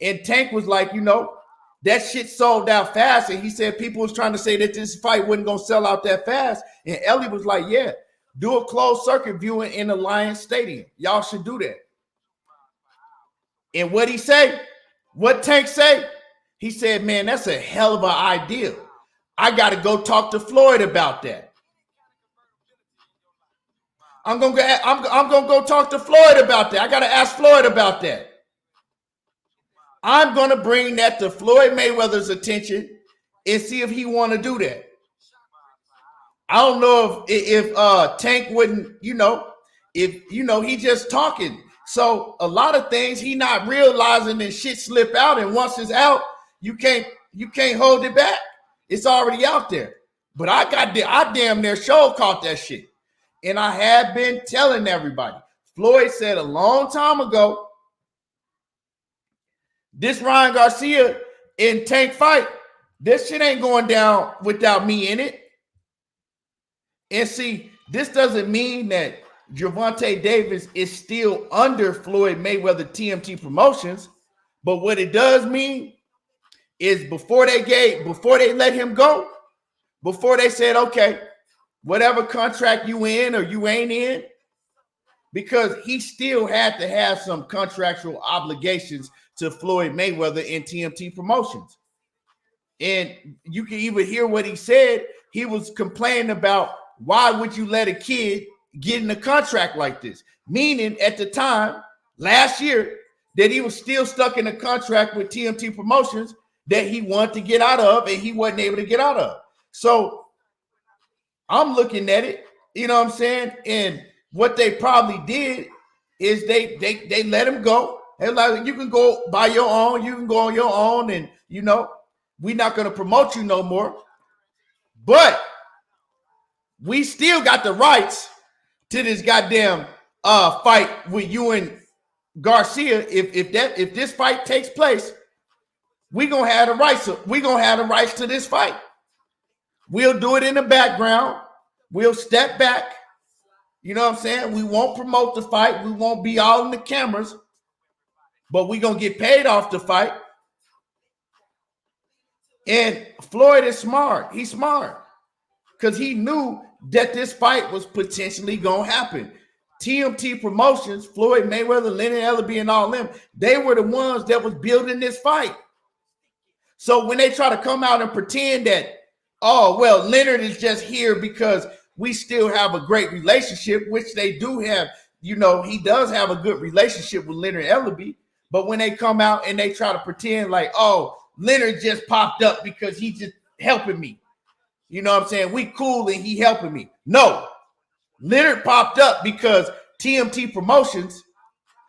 And Tank was like, you know, that shit sold out fast. And he said people was trying to say that this fight wasn't going to sell out that fast. And Ellie was like, yeah, do a closed circuit viewing in Alliance Stadium. Y'all should do that. And what he say? What Tank say? He said, man, that's a hell of an idea. I got to go talk to Floyd about that. I'm going to go talk to Floyd about that. I got to ask Floyd about that. I'm going to bring that to Floyd Mayweather's attention and see if he want to do that. I don't know if Tank wouldn't, you know, if he just talking. So a lot of things he not realizing and shit slip out, and once it's out, you can't hold it back. It's already out there. But I damn near show caught that shit. And I have been telling everybody. Floyd said a long time ago, this Ryan Garcia in Tank fight, this shit ain't going down without me in it. And see, this doesn't mean that Gervonta Davis is still under Floyd Mayweather TMT Promotions. But what it does mean is before they let him go, before they said, okay, whatever contract you in or you ain't in, because he still had to have some contractual obligations to Floyd Mayweather and TMT Promotions. And you can even hear what he said. He was complaining about, why would you let a kid get in a contract like this? Meaning at the time, last year, that he was still stuck in a contract with TMT Promotions that he wanted to get out of and he wasn't able to get out of. So I'm looking at it, you know what I'm saying? And what they probably did is they let him go. They're like, you can go by your own, you can go on your own, and we're not going to promote you no more. But we still got the rights to this goddamn fight with you and Garcia. If this fight takes place, we're gonna have the rights. We're gonna have the rights to this fight. We'll do it in the background. We'll step back. You know what I'm saying? We won't promote the fight. We won't be all in the cameras, but we're gonna get paid off the fight. And Floyd is smart. He's smart because he knew that this fight was potentially gonna happen. TMT Promotions, Floyd Mayweather, Leonard Ellerbe, and all them, they were the ones that was building this fight. So when they try to come out and pretend that, oh, well, Leonard is just here because we still have a great relationship, which they do have, he does have a good relationship with Leonard Ellerbe. But when they come out and they try to pretend like, oh, Leonard just popped up because he just helping me. You know what I'm saying? We cool and he helping me. No, Leonard popped up because TMT Promotions,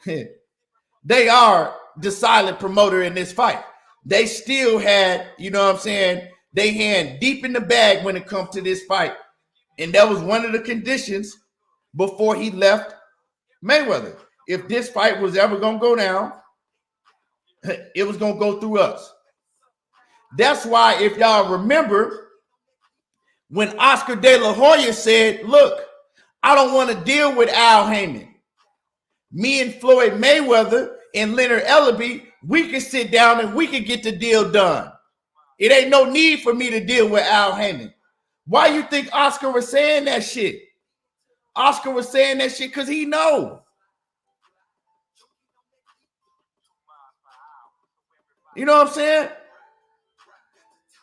they are the silent promoter in this fight. They still had, they hand deep in the bag when it comes to this fight. And that was one of the conditions before he left Mayweather. If this fight was ever going to go down, it was going to go through us. That's why, if y'all remember, when Oscar De La Hoya said, look, I don't want to deal with Al Heyman. Me and Floyd Mayweather and Leonard Ellerbe, we can sit down and we can get the deal done. It ain't no need for me to deal with Al Heyman. Why you think Oscar was saying that shit? Oscar was saying that shit because he know. You know what I'm saying?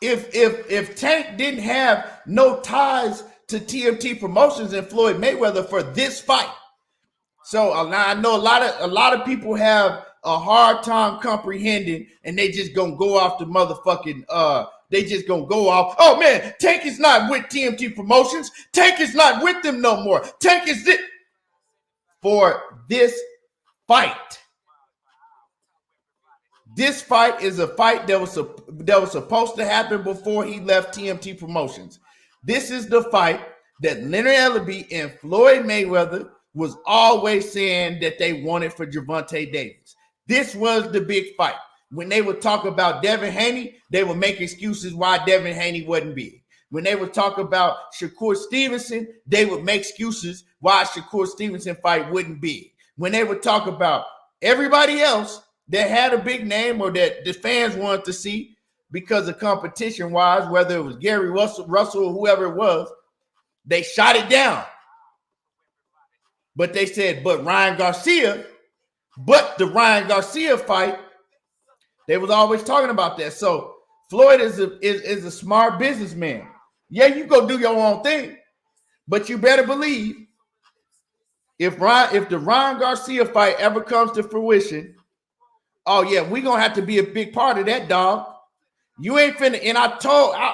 If Tank didn't have no ties to TMT Promotions and Floyd Mayweather for this fight, so I know a lot of people have a hard time comprehending, and they just gonna go off the motherfucking they just gonna go off. Oh man, Tank is not with TMT Promotions. Tank is not with them no more. Tank is it for this fight. This fight is a fight that was supposed to happen before he left TMT Promotions. This is the fight that Leonard Ellerbe and Floyd Mayweather was always saying that they wanted for Gervonta Davis. This was the big fight. When they would talk about Devin Haney, they would make excuses why Devin Haney wasn't big. When they would talk about Shakur Stevenson, they would make excuses why Shakur Stevenson fight wouldn't be. When they would talk about everybody else that had a big name or that the fans wanted to see because of competition-wise, whether it was Gary Russell or whoever it was, they shot it down. But they said, but the Ryan Garcia fight, they was always talking about that. So Floyd is a smart businessman. Yeah, you go do your own thing, but you better believe if the Ryan Garcia fight ever comes to fruition, oh yeah, we're gonna have to be a big part of that, dog. You ain't finna, and I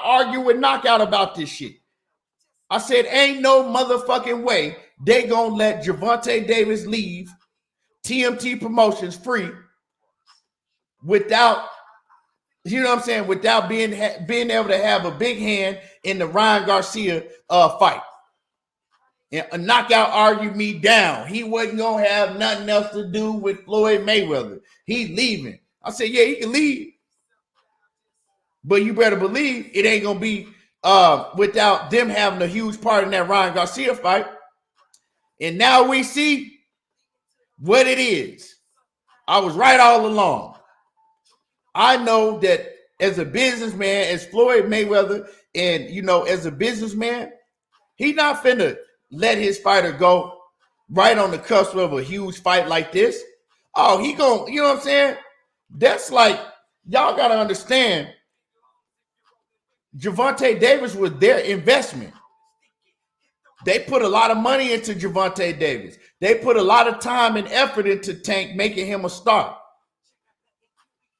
argue with Knockout about this shit. I said, ain't no motherfucking way they gonna let Gervonta Davis leave TMT Promotions free without, you know what I'm saying, without being able to have a big hand in the Ryan Garcia fight. And a knockout argued me down. He wasn't gonna have nothing else to do with Floyd Mayweather. He's leaving. I said, yeah, he can leave, but you better believe it ain't gonna be without them having a huge part in that Ryan Garcia fight. And now we see what it is. I was right all along. I know that as a businessman, as Floyd Mayweather, and as a businessman, he's not finna let his fighter go right on the cusp of a huge fight like this. Oh, he gonna, you know what I'm saying? That's like, y'all gotta understand, Gervonta Davis was their investment. They put a lot of money into Gervonta Davis. They put a lot of time and effort into Tank, making him a star.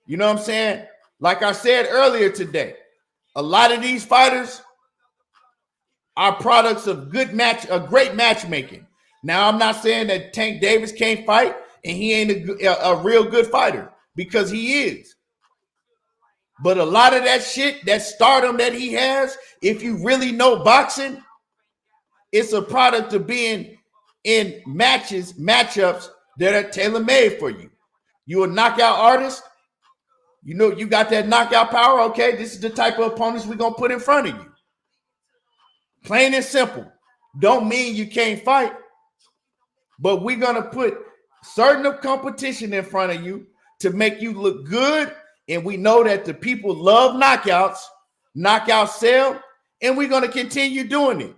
You know what I'm saying? Like I said earlier today, a lot of these fighters are products of great matchmaking. Now, I'm not saying that Tank Davis can't fight and he ain't a real good fighter, because he is. But a lot of that shit, that stardom that he has, if you really know boxing, it's a product of being in matchups that are tailor-made for you. You a knockout artist, you got that knockout power. Okay, this is the type of opponents we're gonna put in front of you. Plain and simple. Don't mean you can't fight, but we're gonna put certain competition in front of you to make you look good. And we know that the people love knockouts. Knockouts sell, and we're gonna continue doing it.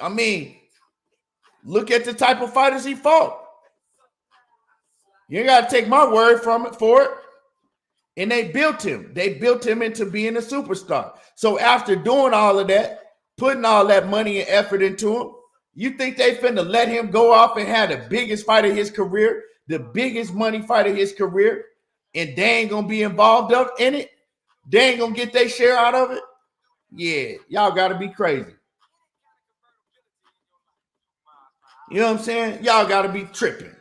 I mean, look at the type of fighters he fought. You ain't got to take my word for it. And they built him. They built him into being a superstar. So after doing all of that, putting all that money and effort into him, you think they finna let him go off and have the biggest fight of his career, the biggest money fight of his career, and they ain't gonna be involved in it? They ain't gonna get their share out of it? Yeah, y'all gotta be crazy. You know what I'm saying? Y'all got to be tripping.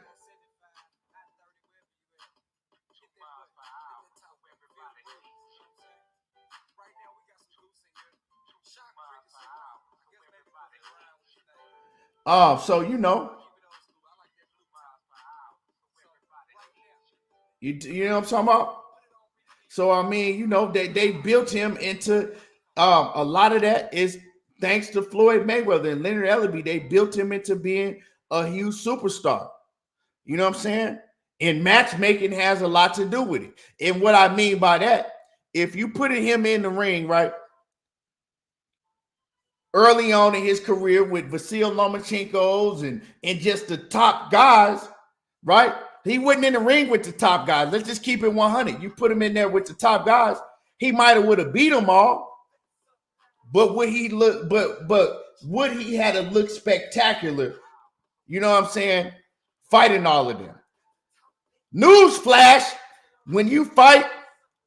So you know what I'm talking about? So I mean, they built him into a lot of that is thanks to Floyd Mayweather and Leonard Ellerbe. They built him into being a huge superstar. You know what I'm saying? And matchmaking has a lot to do with it. And what I mean by that, if you put him in the ring, right, early on in his career with Vasil Lomachenko's and just the top guys, right? He wasn't in the ring with the top guys. Let's just keep it 100. You put him in there with the top guys, he might have would have beat them all. But would he look? But would he had to look spectacular? You know what I'm saying? Fighting all of them. Newsflash: when you fight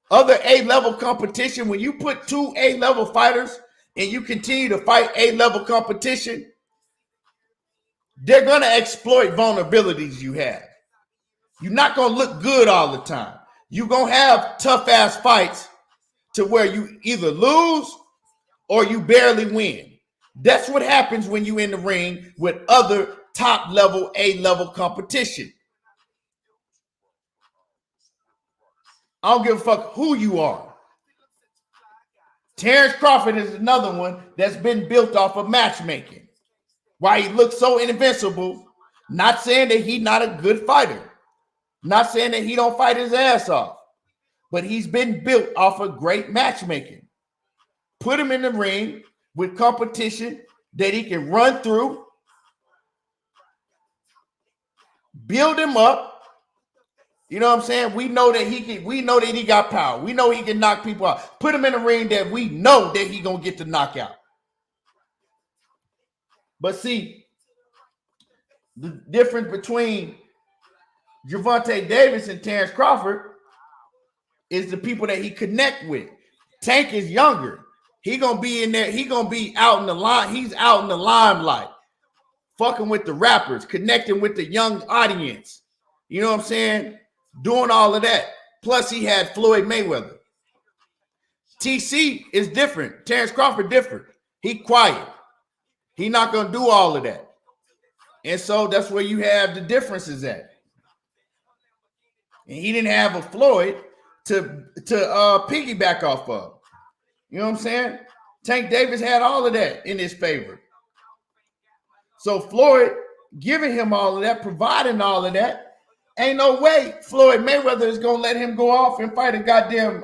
other A-level competition, when you put two A-level fighters and you continue to fight A-level competition, they're gonna exploit vulnerabilities you have. You're not gonna look good all the time. You're gonna have tough ass fights to where you either lose or you barely win. That's what happens when you in the ring with other top level A-level competition. I don't give a fuck who you are. Terrence Crawford is another one that's been built off of matchmaking. Why he looks so invincible, not saying that he's not a good fighter. Not saying that he don't fight his ass off. But he's been built off of great matchmaking. Put him in the ring with competition that he can run through. Build him up. You know what I'm saying? We know that he got power. We know he can knock people out. Put him in a ring that we know that he gonna get the knockout. But see, the difference between Gervonta Davis and Terrence Crawford is the people that he connect with. Tank is younger. He gonna be in there. He gonna be out in the line. He's out in the limelight, fucking with the rappers, connecting with the young audience. You know what I'm saying? Doing all of that. Plus, he had Floyd Mayweather. TC is different. Terrence Crawford different. He quiet. He not gonna do all of that. And so that's where you have the differences at. And he didn't have a Floyd to piggyback off of. You know what I'm saying? Tank Davis had all of that in his favor. So Floyd giving him all of that, providing all of that, ain't no way Floyd Mayweather is gonna let him go off and fight a goddamn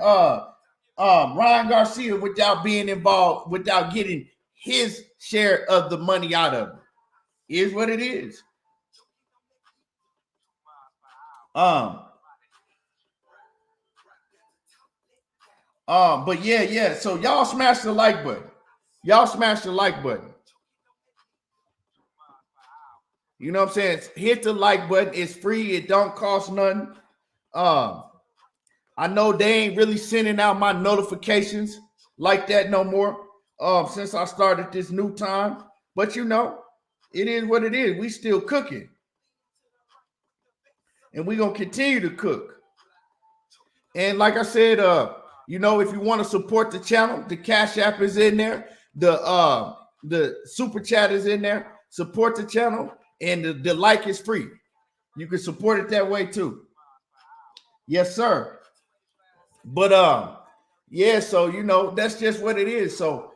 Ryan Garcia without being involved, without getting his share of the money out of it. Is what it is. But yeah. So y'all smash the like button. Y'all smash the like button. You know what I'm saying? Hit the like button. It's free. It don't cost nothing. I know they ain't really sending out my notifications like that no more. Since I started this new time. But you know, it is what it is. We still cooking. And we're gonna continue to cook. And like I said, you know, if you want to support the channel, the Cash App is in there. The Super Chat is in there. Support the channel. And the like is free. You can support it that way too. Yes, sir. But yeah, so you know, that's just what it is. So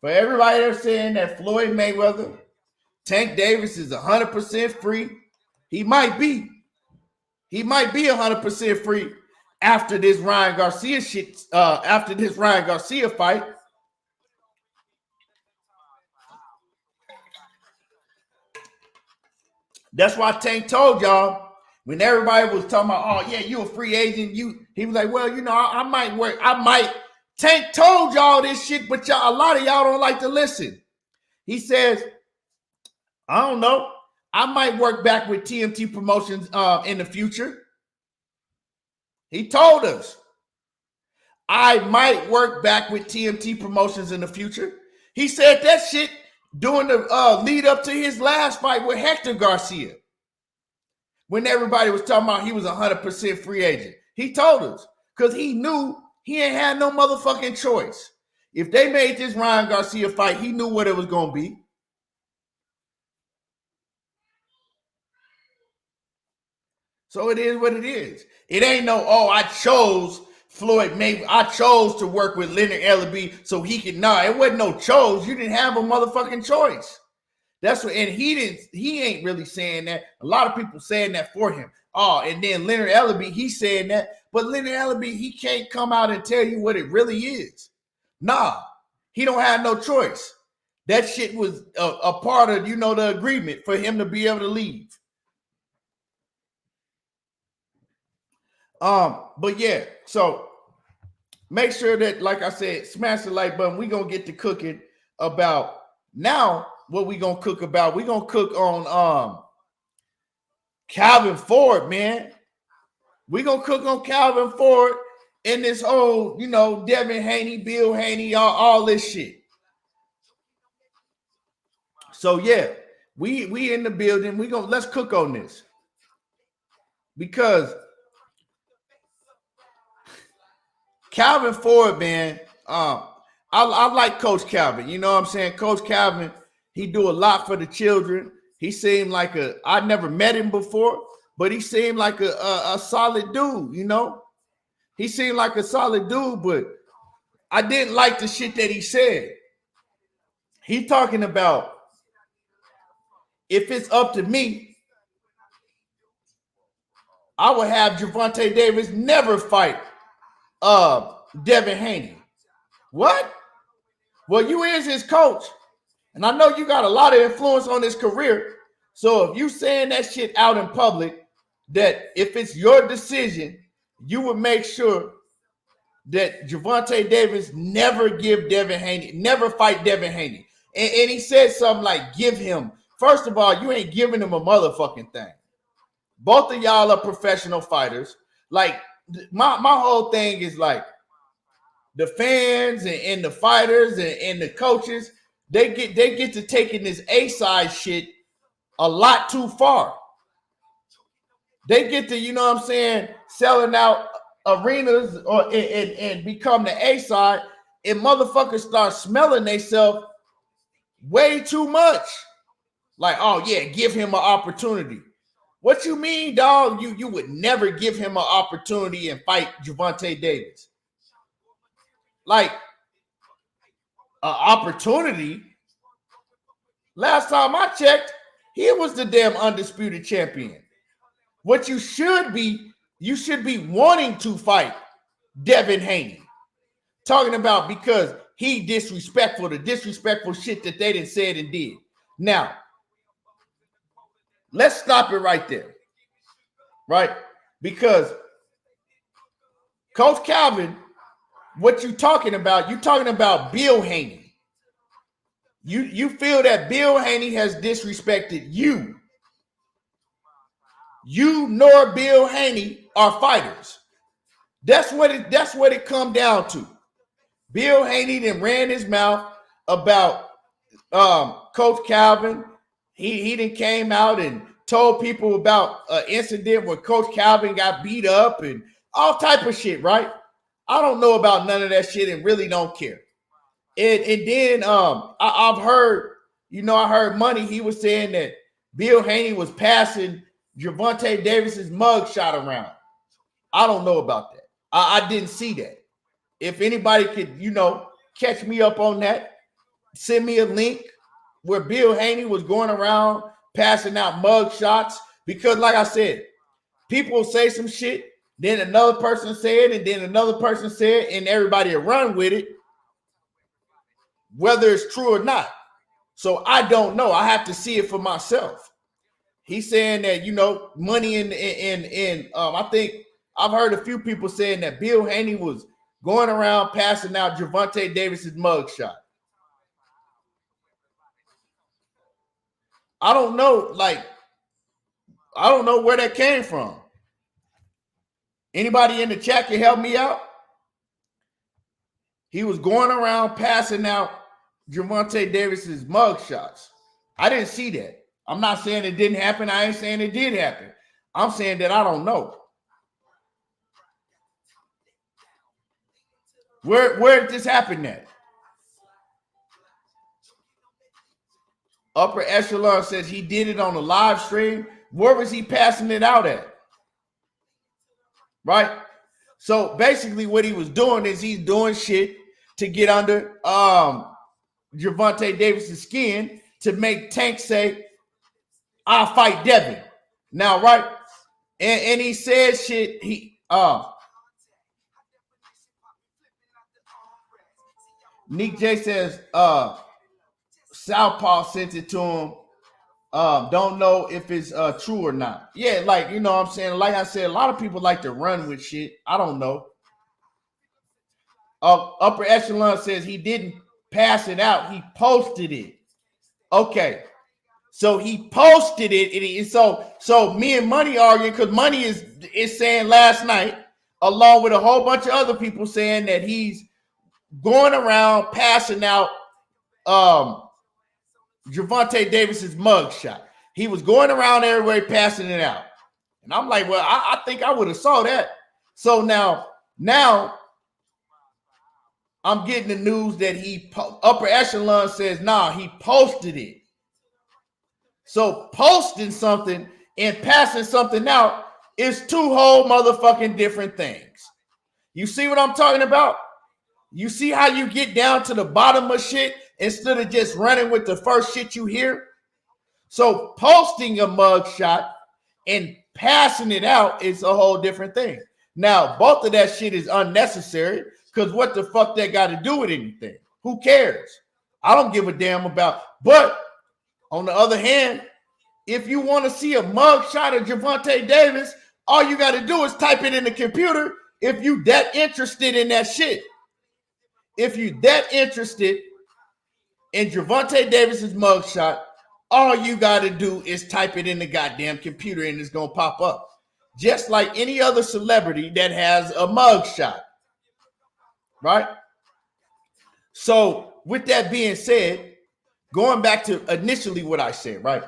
for everybody that's saying that Floyd Mayweather, Tank Davis is 100% free, he might be 100% free after this Ryan Garcia shit, after this Ryan Garcia fight. That's why Tank told y'all when everybody was talking about, oh yeah, you a free agent. He was like, well, you know, I might work. Tank told y'all this shit, but a lot of y'all don't like to listen. He says, I don't know. I might work back with TMT Promotions in the future. He told us, I might work back with TMT Promotions in the future. He said that shit during the lead up to his last fight with Hector Garcia. When everybody was talking about he was 100% free agent. He told us because he knew he ain't had no motherfucking choice. If they made this Ryan Garcia fight, he knew what it was going to be. So it is what it is. It ain't no, oh, I chose Floyd Mayweather. I chose to work with Leonard Ellaby so he could. Nah, it wasn't no chose. You didn't have a motherfucking choice. That's what, and he ain't really saying that. A lot of people saying that for him. Oh, and then Leonard Ellaby, he's saying that. But Leonard Ellaby, he can't come out and tell you what it really is. Nah, he don't have no choice. That shit was a part of, you know, the agreement for him to be able to leave. But yeah, so make sure that, like I said, smash the like button. We're gonna get to cooking about now. What we gonna cook about? We gonna cook on Calvin Ford, man. We gonna cook on Calvin Ford and this whole, you know, Devin Haney, Bill Haney, all this shit. So yeah, we in the building. Let's cook on this because Calvin Ford, man. I like Coach Calvin. You know what I'm saying? Coach Calvin, he do a lot for the children. He seemed like I never met him before, but he seemed like a solid dude, you know? He seemed like a solid dude, but I didn't like the shit that he said. He talking about, if it's up to me, I would have Gervonta Davis never fight Devin Haney. What? Well, you is his coach. And I know you got a lot of influence on his career. So if you saying that shit out in public, that if it's your decision, you would make sure that Gervonta Davis never give Devin Haney, never fight Devin Haney. And he said something like, give him. First of all, you ain't giving him a motherfucking thing. Both of y'all are professional fighters. Like, my whole thing is like, the fans and the fighters and the coaches, they get to taking this A-side shit a lot too far. They get to, you know what I'm saying, selling out arenas or and become the A-side, and motherfuckers start smelling themselves way too much. Like, oh yeah, give him an opportunity. What you mean, dog? You would never give him an opportunity and fight Gervonta Davis. Like, an opportunity? Last time I checked, he was the damn undisputed champion. What you should be wanting to fight Devin Haney. Talking about because he disrespectful, the disrespectful shit that they done said and did. Now, let's stop it right there. Right? Because Coach Calvin, what you talking about? You talking about Bill Haney. You feel that Bill Haney has disrespected you. You nor Bill Haney are fighters. That's what it come down to. Bill Haney then ran his mouth about Coach Calvin. He then came out and told people about an incident where Coach Calvin got beat up and all type of shit, right? I don't know about none of that shit and really don't care. And then I've heard, I heard Money, he was saying that Bill Haney was passing Gervonta Davis's mug shot around. I don't know about that. I didn't see that. If anybody could, catch me up on that, send me a link where Bill Haney was going around passing out mug shots. Because like I said, people say some shit, then another person say it, and then another person say it, and everybody will run with it, whether it's true or not. So I don't know. I have to see it for myself. He's saying that, Money in I think I've heard a few people saying that Bill Haney was going around passing out Gervonta Davis's mugshot. I don't know, I don't know where that came from. Anybody in the chat can help me out? He was going around passing out Gervonta Davis's mugshots. I didn't see that. I'm not saying it didn't happen. I ain't saying it did happen. I'm saying that I don't know. Where did this happen at? Upper Echelon says he did it on a live stream. Where was he passing it out at? Right? So basically what he was doing is he's doing shit to get under Gervonta Davis's skin to make Tank say, I'll fight Devin. Now, right? And he said shit. Nick J says, Southpaw sent it to him. Don't know if it's true or not. Yeah, what I'm saying? Like I said, a lot of people like to run with shit. I don't know. Upper Echelon says he didn't pass it out. He posted it. Okay. So he posted it. So me and Money arguing because Money is saying last night, along with a whole bunch of other people saying that he's going around passing out Gervonta Davis's mugshot. He was going around everywhere passing it out. And I'm like, well, I think I would have saw that. So now I'm getting the news that Upper Echelon says, nah, he posted it. So posting something and passing something out is two whole motherfucking different things. You see what I'm talking about? You see how you get down to the bottom of shit instead of just running with the first shit you hear? So posting a mugshot and passing it out is a whole different thing. Now, both of that shit is unnecessary because what the fuck that got to do with anything? Who cares? I don't give a damn about. But on the other hand, if you want to see a mugshot of Gervonta Davis, all you got to do is type it in the computer if you that interested in that shit. If you that interested in Gervonta Davis's mugshot, all you got to do is type it in the goddamn computer and it's going to pop up. Just like any other celebrity that has a mugshot. Right? So with that being said, going back to initially what I said, right?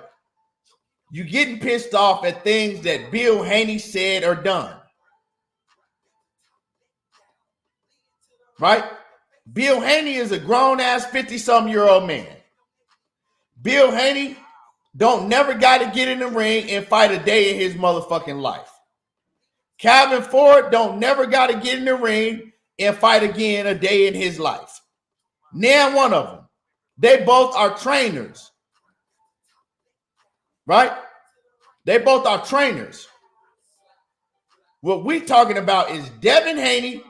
You getting pissed off at things that Bill Haney said or done. Right? Bill Haney is a grown-ass 50-something-year-old man. Bill Haney don't never got to get in the ring and fight a day in his motherfucking life. Calvin Ford don't never got to get in the ring and fight again a day in his life. Name one of them. They both are trainers. Right? They both are trainers. What we talking about is Devin Haney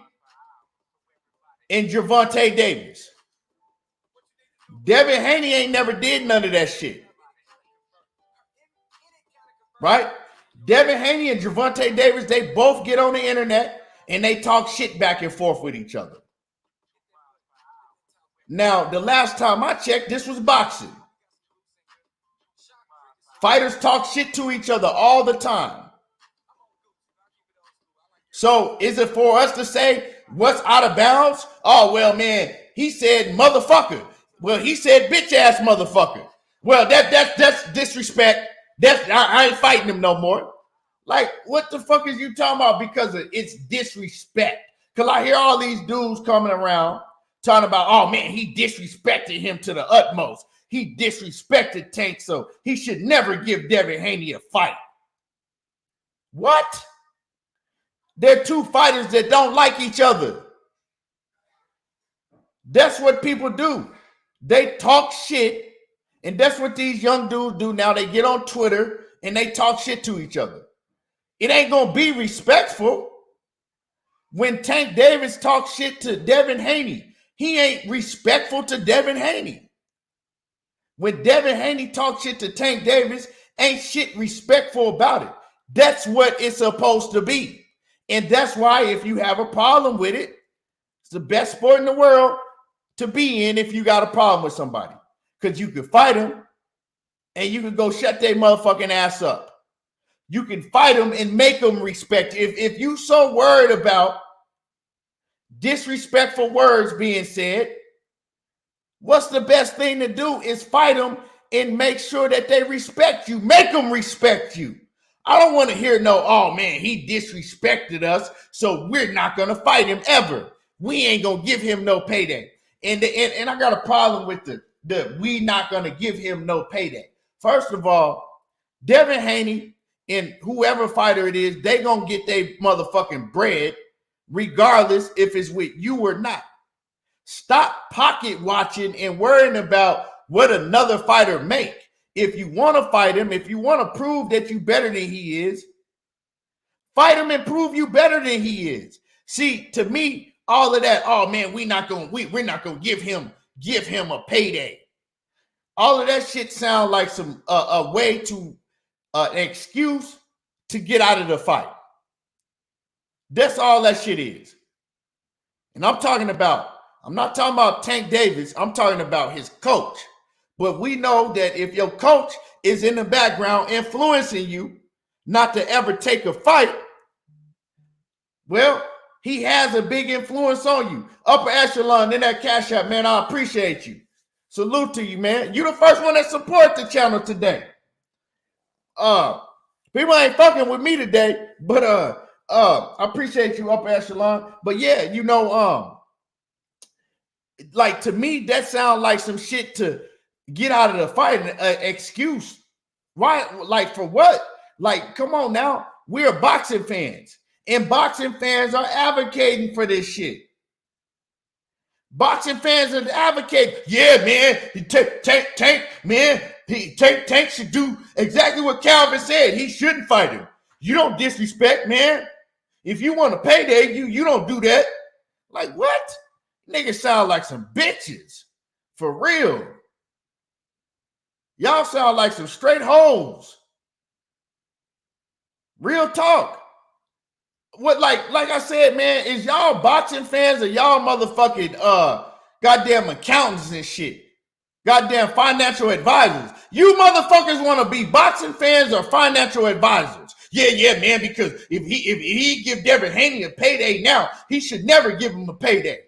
and Gervonta Davis. Devin Haney ain't never did none of that shit. Right? Devin Haney and Gervonta Davis, they both get on the internet and they talk shit back and forth with each other. Now, the last time I checked, this was boxing. Fighters talk shit to each other all the time. So is it for us to say what's out of bounds? Oh, well, man, he said motherfucker. Well, he said bitch ass motherfucker. Well, that's disrespect. I ain't fighting him no more. Like, what the fuck is you talking about? Because it's disrespect. Because I hear all these dudes coming around talking about, oh man, he disrespected him to the utmost. He disrespected Tank, so he should never give Devin Haney a fight. What? They're two fighters that don't like each other. That's what people do. They talk shit, and that's what these young dudes do now. They get on Twitter and they talk shit to each other. It ain't gonna be respectful. When Tank Davis talks shit to Devin Haney, he ain't respectful to Devin Haney. When Devin Haney talks shit to Tank Davis, ain't shit respectful about it. That's what it's supposed to be. And that's why if you have a problem with it, it's the best sport in the world to be in if you got a problem with somebody. Because you can fight them and you can go shut their motherfucking ass up. You can fight them and make them respect. If you so worried about disrespectful words being said, what's the best thing to do is fight them and make sure that they respect you. Make them respect you. I don't want to hear no, oh man, he disrespected us, so we're not going to fight him ever. We ain't going to give him no payday. And I got a problem with the we not going to give him no payday. First of all, Devin Haney and whoever fighter it is, they going to get their motherfucking bread regardless if it's with you or not. Stop pocket watching and worrying about what another fighter make. If you want to fight him, if you want to prove that you better than he is, fight him and prove you better than he is. See, to me, all of that, oh man, we're not gonna give him a payday. All of that shit sound like some a way to an excuse to get out of the fight. That's all that shit is. And I'm not talking about Tank Davis. I'm talking about his coach. But we know that if your coach is in the background influencing you not to ever take a fight, well, he has a big influence on you. Upper echelon in that cash app, man, I appreciate you. Salute to you, man. You the first one that support the channel today. People ain't fucking with me today, but I appreciate you, upper echelon. But yeah, like to me, that sounds like some shit to get out of the fight, an excuse. Why? Like for what? Like, come on now. We're boxing fans, and boxing fans are advocating for this shit. Boxing fans are advocating. Yeah, man. Tank should do exactly what Calvin said. He shouldn't fight him. You don't disrespect, man. If you want a payday, you don't do that. Like what? Niggas sound like some bitches. For real. Y'all sound like some straight hoes. Real talk. What, like I said, man, is y'all boxing fans or y'all motherfucking goddamn accountants and shit? Goddamn financial advisors. You motherfuckers want to be boxing fans or financial advisors? Yeah, man, because if he give Devin Haney a payday now, he should never give him a payday.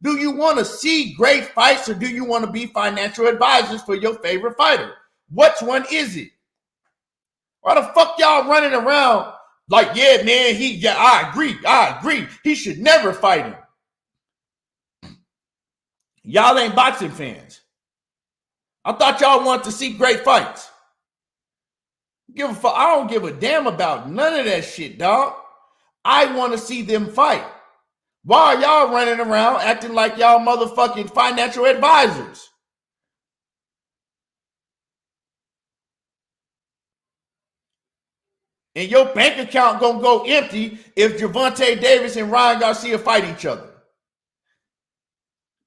Do you want to see great fights or do you want to be financial advisors for your favorite fighter? Which one is it? Why the fuck y'all running around like, yeah, man, I agree. He should never fight him. Y'all ain't boxing fans. I thought y'all wanted to see great fights. I don't give a damn about none of that shit, dog. I want to see them fight. Why are y'all running around acting like y'all motherfucking financial advisors? And your bank account gonna go empty if Gervonta Davis and Ryan Garcia fight each other.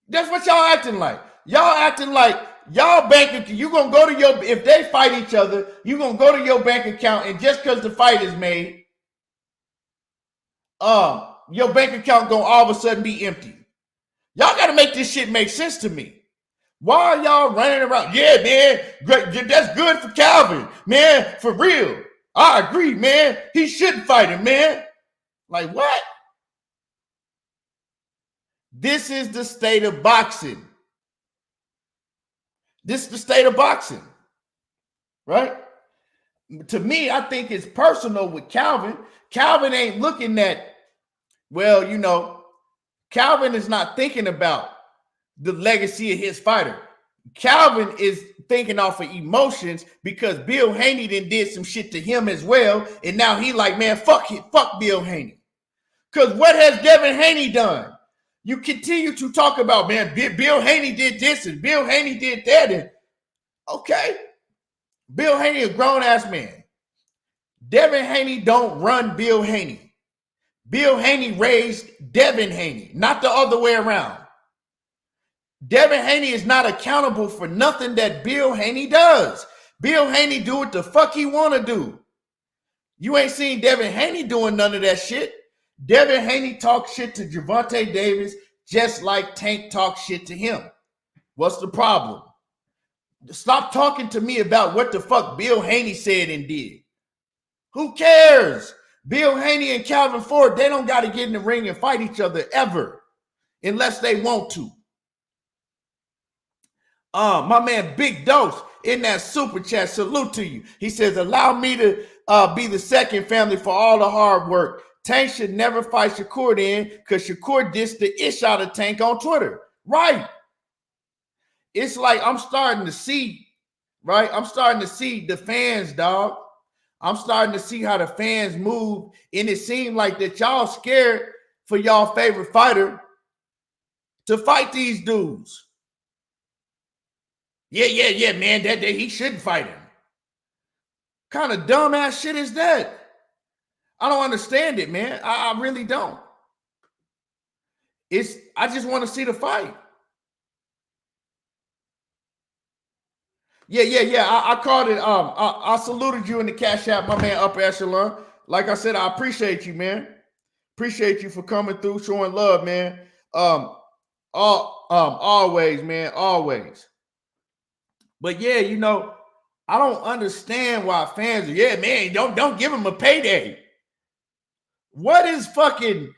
That's what y'all acting like. Y'all acting like y'all bank, you gonna go to your, if they fight each other, you gonna go to your bank account, and just because the fight is made, your bank account gonna all of a sudden be empty. Y'all gotta make this shit make sense to me. Why are y'all running around? Yeah, man, great, that's good for Calvin, man, for real. I agree, man. He shouldn't fight him, man. Like what? This is the state of boxing. This is the state of boxing, right? To me, I think it's personal with Calvin. Calvin ain't looking at, well, you know, Calvin is not thinking about the legacy of his fighter. Calvin is thinking off of emotions because Bill Haney did some shit to him as well. And now he like, man, fuck Bill Haney. Because what has Devin Haney done? You continue to talk about, man, Bill Haney did this and Bill Haney did that. And okay, Bill Haney a grown-ass man. Devin Haney don't run Bill Haney. Bill Haney raised Devin Haney, not the other way around. Devin Haney is not accountable for nothing that Bill Haney does. Bill Haney do what the fuck he want to do. You ain't seen Devin Haney doing none of that shit. Devin Haney talk shit to Gervonta Davis just like Tank talk shit to him. What's the problem? Stop talking to me about what the fuck Bill Haney said and did. Who cares? Bill Haney and Calvin Ford, they don't got to get in the ring and fight each other ever unless they want to. My man Big Dose in that super chat, salute to you. He says, allow me to be the second family for all the hard work. Tank should never fight Shakur then because Shakur dissed the ish out of Tank on Twitter. Right. It's like I'm starting to see, right? I'm starting to see the fans, dog. I'm starting to see how the fans move. And it seemed like that y'all scared for y'all favorite fighter to fight these dudes. Yeah, man, that he shouldn't fight him. Kind of dumbass shit is that? I don't understand it, man. I really don't. I just want to see the fight. Yeah. I called it. I saluted you in the Cash App, my man, Upper Echelon. Like I said, I appreciate you, man. Appreciate you for coming through, showing love, man. Always, man, always. But yeah, you know, I don't understand why fans are, yeah, man, don't give him a payday. What is fucking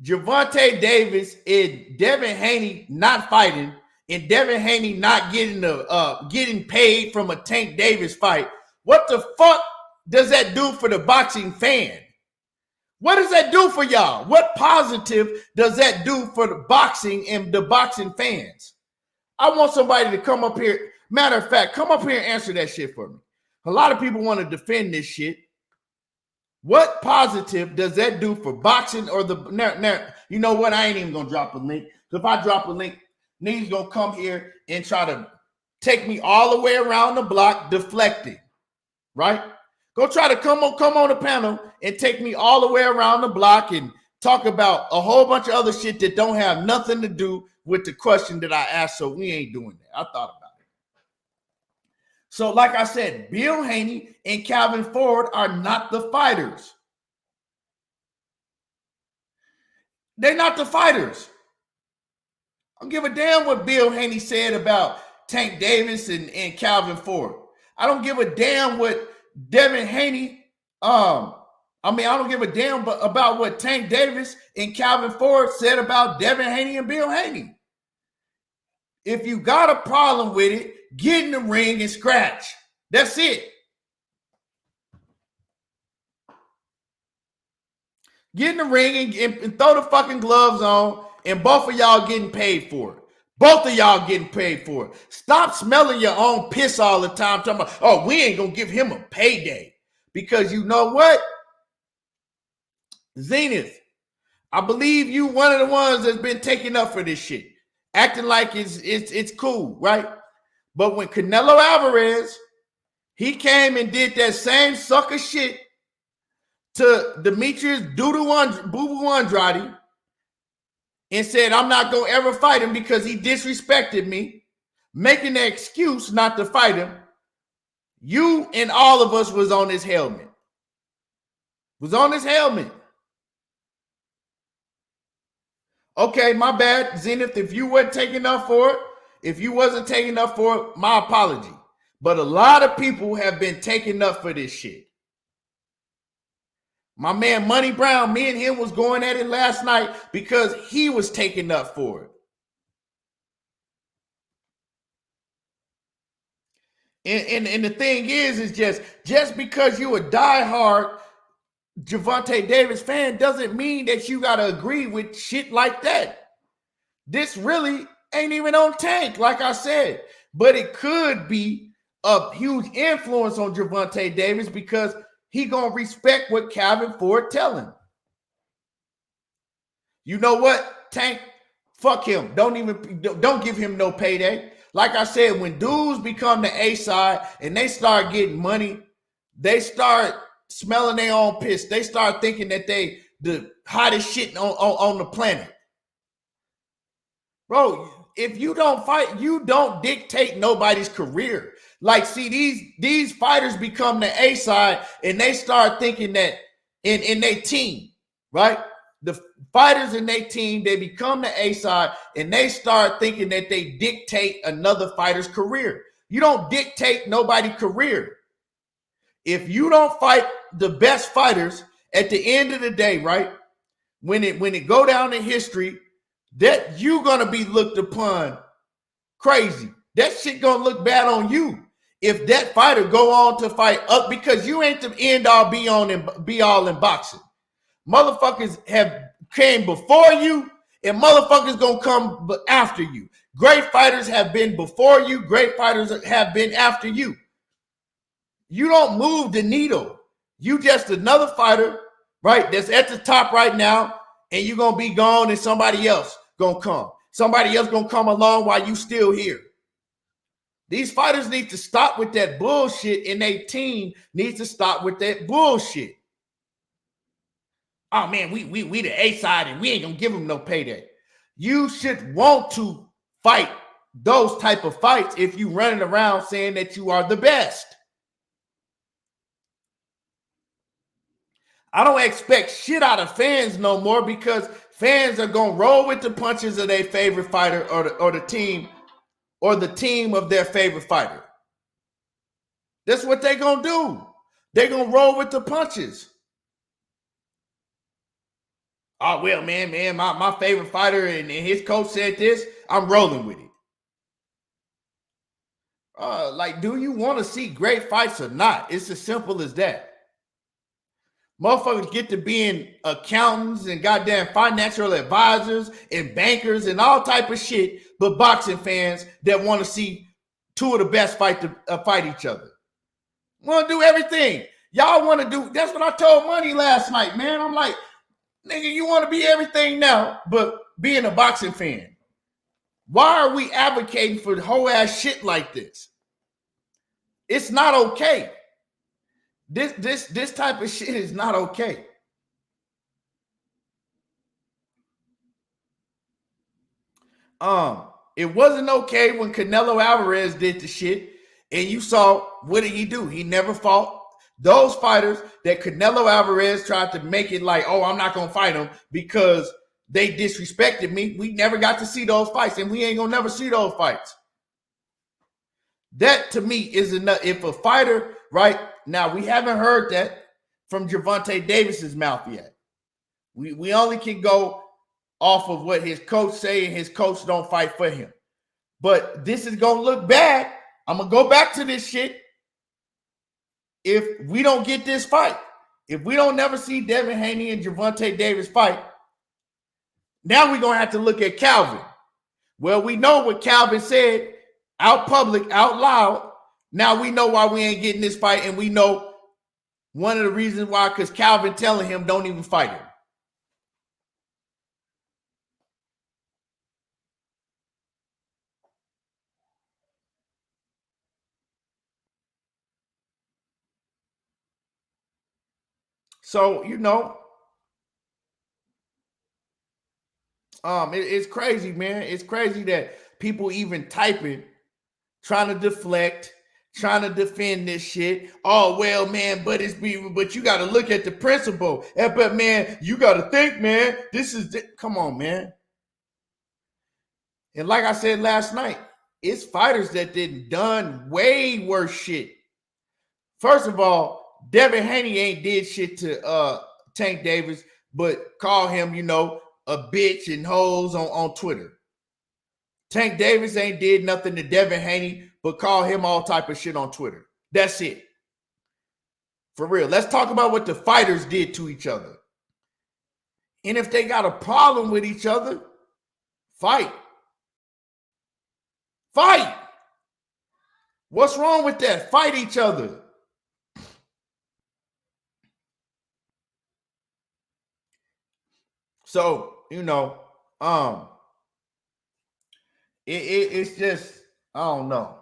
Gervonta Davis and Devin Haney not fighting and Devin Haney not getting paid from a Tank Davis fight? What the fuck does that do for the boxing fan? What does that do for y'all? What positive does that do for the boxing and the boxing fans? I want somebody to come up here. Matter of fact, come up here and answer that shit for me. A lot of people want to defend this shit. What positive does that do for boxing or you know what? I ain't even going to drop a link. So if I drop a link, niggas going to come here and try to take me all the way around the block deflecting, right? Go try to come on the panel and take me all the way around the block and talk about a whole bunch of other shit that don't have nothing to do with the question that I asked. So we ain't doing that. I thought about it. So like I said, Bill Haney and Calvin Ford are not the fighters. They're not the fighters. I don't give a damn what Bill Haney said about Tank Davis and Calvin Ford. I don't give a damn what Devin Haney, I don't give a damn about what Tank Davis and Calvin Ford said about Devin Haney and Bill Haney. If you got a problem with it, get in the ring and scratch. That's it. Get in the ring and throw the fucking gloves on, and both of y'all getting paid for it. Both of y'all getting paid for it. Stop smelling your own piss all the time, talking about, oh, we ain't gonna give him a payday. Because you know what? Zenith, I believe you one of the ones that's been taking up for this shit. Acting like it's cool, right? But when Canelo Alvarez, he came and did that same sucker shit to Demetrius Boo-Boo Andrade and said, I'm not going to ever fight him because he disrespected me, making the excuse not to fight him. You and all of us was on his helmet. Okay, my bad, Zenith. If you weren't taking up for it, my apology. But a lot of people have been taking up for this shit. My man Money Brown, me and him was going at it last night because he was taking up for it. And the thing is just because you a diehard Gervonta Davis fan doesn't mean that you got to agree with shit like that. This really ain't even on Tank, like I said. But it could be a huge influence on Gervonta Davis because he gonna respect what Calvin Ford tell him. You know what, Tank? Fuck him. Don't give him no payday. Like I said, when dudes become the A side and they start getting money, they start smelling their own piss. They start thinking that they the hottest shit on the planet. Bro, if you don't fight, you don't dictate nobody's career. Like, see, these fighters become the A side and they start thinking that in their team, right? The fighters in their team, they become the A side and they start thinking that they dictate another fighter's career. You don't dictate nobody's career. If you don't fight the best fighters at the end of the day, right? When it go down in history, that you gonna be looked upon crazy. That shit gonna look bad on you if that fighter go on to fight up, because you ain't the end all be all in boxing. Motherfuckers have came before you and motherfuckers gonna come after you. Great fighters have been before you. Great fighters have been after you. You don't move the needle. You just another fighter, right, that's at the top right now, and you're gonna be gone and somebody else gonna come. Somebody else gonna come along while you still here. These fighters need to stop with that bullshit, and their team needs to stop with that bullshit. Oh man, we the A side and we ain't gonna give them no payday. You should want to fight those type of fights if you running around saying that you are the best. I don't expect shit out of fans no more because fans are gonna roll with the punches of their favorite fighter or the team of their favorite fighter. That's what they gonna do. They gonna roll with the punches. Oh, well, man, my favorite fighter and his coach said this, I'm rolling with it. Like, do you want to see great fights or not? It's as simple as that. Motherfuckers get to being accountants and goddamn financial advisors and bankers and all type of shit, but boxing fans that want to see two of the best fight each other. Want to do everything. Y'all want to do, that's what I told Money last night, man. I'm like, nigga, you want to be everything now, but being a boxing fan. Why are we advocating for whole ass shit like this? It's not okay. This type of shit is not okay. It wasn't okay when Canelo Alvarez did the shit, and you saw what did he do? He never fought. Those fighters that Canelo Alvarez tried to make it like, oh, I'm not gonna fight them because they disrespected me. We never got to see those fights, and we ain't gonna never see those fights. That to me is enough. If a fighter, right now, we haven't heard that from Gervonta Davis's mouth yet. We only can go off of what his coach say, and his coach don't fight for him. But this is going to look bad. I'm going to go back to this shit if we don't get this fight. If we don't never see Devin Haney and Gervonta Davis fight, now we're going to have to look at Calvin. Well, we know what Calvin said out public, out loud. Now we know why we ain't getting this fight, and we know one of the reasons why, because Calvin telling him don't even fight him. So, it's crazy, man. It's crazy that people even typing, trying to deflect, trying to defend this shit. Oh, well, man, but you got to look at the principle. But, man, you got to think, man, come on, man. And like I said last night, it's fighters that done way worse shit. First of all, Devin Haney ain't did shit to Tank Davis, but call him, a bitch and hoes on Twitter. Tank Davis ain't did nothing to Devin Haney, but call him all type of shit on Twitter. That's it. For real. Let's talk about what the fighters did to each other. And if they got a problem with each other, fight. Fight. What's wrong with that? Fight each other. So, it's just, I don't know.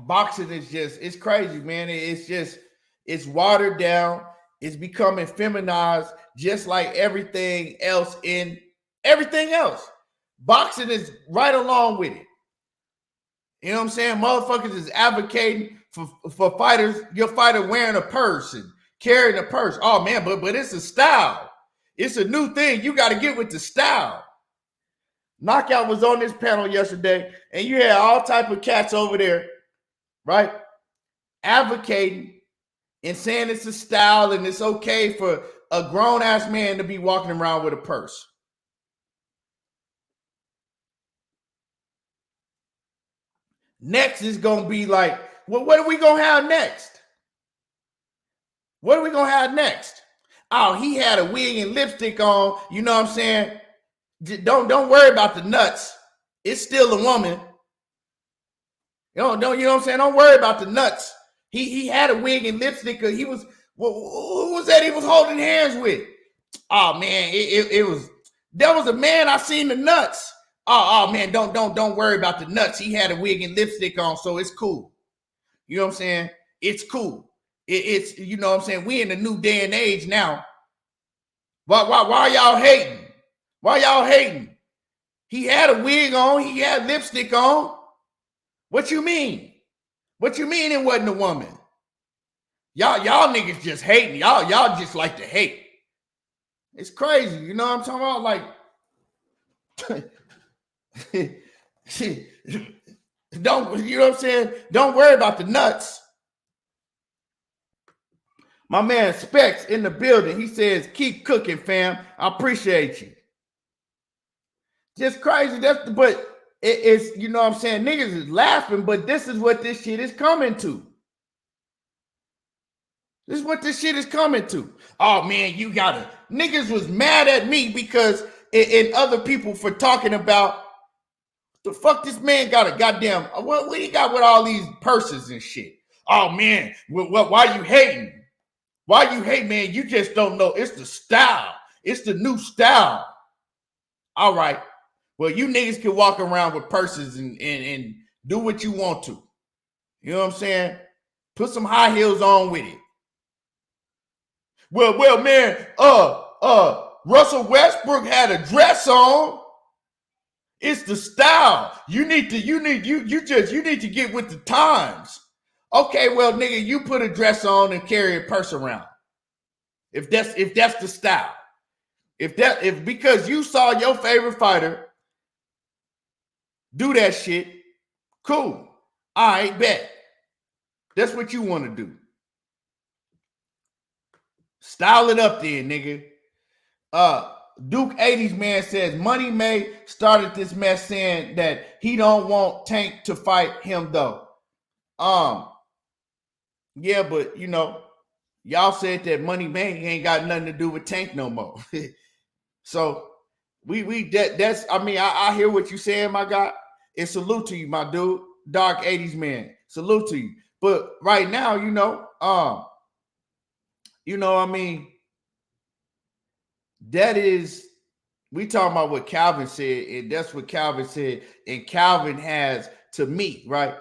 Boxing is just, it's crazy, man. It's watered down. It's becoming feminized, just like everything else in everything else. Boxing is right along with it. You know what I'm saying? Motherfuckers is advocating for fighters, your fighter wearing a purse and carrying a purse. Oh, man, but it's a style. It's a new thing. You got to get with the style. Knockout was on this panel yesterday, and you had all type of cats over there, right? Advocating and saying it's a style and it's okay for a grown-ass man to be walking around with a purse. Next is going to be like, well, what are we going to have next? What are we going to have next? Oh, he had a wig and lipstick on. You know what I'm saying? Don't worry about the nuts. It's still a woman. You know what I'm saying? Don't worry about the nuts. He had a wig and lipstick. He was, who was that he was holding hands with? Oh man, there was a man, I seen the nuts. Oh man, don't worry about the nuts. He had a wig and lipstick on, so it's cool. You know what I'm saying? It's cool. It's you know what I'm saying? We in a new day and age now. Why y'all hating? Why y'all hating? He had a wig on. He had lipstick on. What you mean? What you mean it wasn't a woman? Y'all niggas just hating. Y'all just like to hate. It's crazy. You know what I'm talking about? Like, don't, you know what I'm saying? Don't worry about the nuts. My man Specs in the building. He says, keep cooking, fam. I appreciate you. Just crazy. But it's, you know what I'm saying? Niggas is laughing, but this is what this shit is coming to. This is what this shit is coming to. Oh, man, niggas was mad at me because, and other people for talking about, the fuck this man got a goddamn, what he got with all these purses and shit? Oh, man, why you hating? Why you hate, man? You just don't know. It's the style. It's the new style. All right. Well, you niggas can walk around with purses and do what you want to. You know what I'm saying? Put some high heels on with it. Well, man, Russell Westbrook had a dress on. It's the style. You need to get with the times. Okay, well, nigga, you put a dress on and carry a purse around. If that's the style. If because you saw your favorite fighter do that shit, cool. All right, bet. That's what you want to do. Style it up then, nigga. Duke 80s man says Money May started this mess saying that he don't want Tank to fight him though. Yeah, but you know, y'all said that Money May ain't got nothing to do with Tank no more. So that's I mean, I hear what you saying, my guy. And salute to you, my dude. Dark 80s man. Salute to you. But right now, you know, I mean, that is, we talking about what Calvin said, and that's what Calvin said. And Calvin has, to me, right?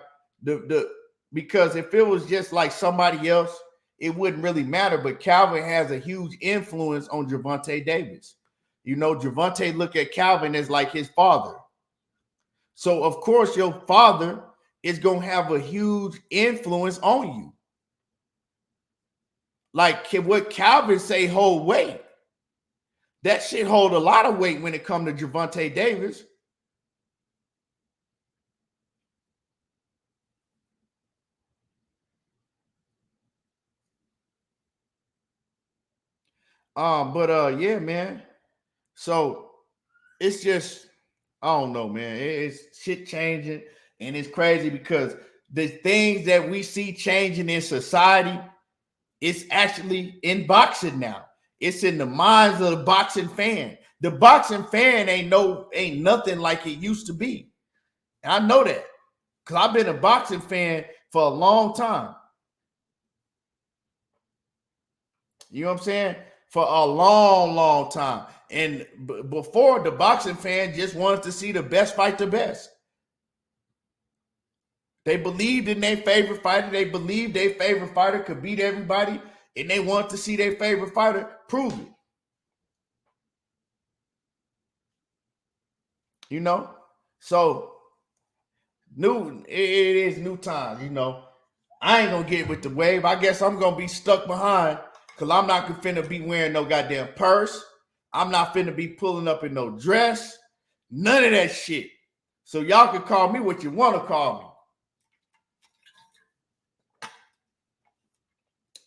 Because if it was just like somebody else, it wouldn't really matter. But Calvin has a huge influence on Gervonta Davis. You know, Gervonta look at Calvin as like his father. So of course your father is gonna have a huge influence on you. Like what Calvin say hold weight. That shit hold a lot of weight when it comes to Gervonta Davis. Yeah, man. So it's just, I don't know, man. It's shit changing, and it's crazy because the things that we see changing in society, it's actually in boxing now. It's in the minds of the boxing fan. The boxing fan ain't nothing like it used to be. And I know that because I've been a boxing fan for a long time. You know what I'm saying? For a long, long time. And before, the boxing fan just wanted to see the best fight the best. They believed in their favorite fighter. They believed their favorite fighter could beat everybody. And they wanted to see their favorite fighter prove it. You know? So, it is new times, you know. I ain't going to get with the wave. I guess I'm going to be stuck behind because I'm not finna be wearing no goddamn purse. I'm not finna be pulling up in no dress. None of that shit. So y'all can call me what you want to call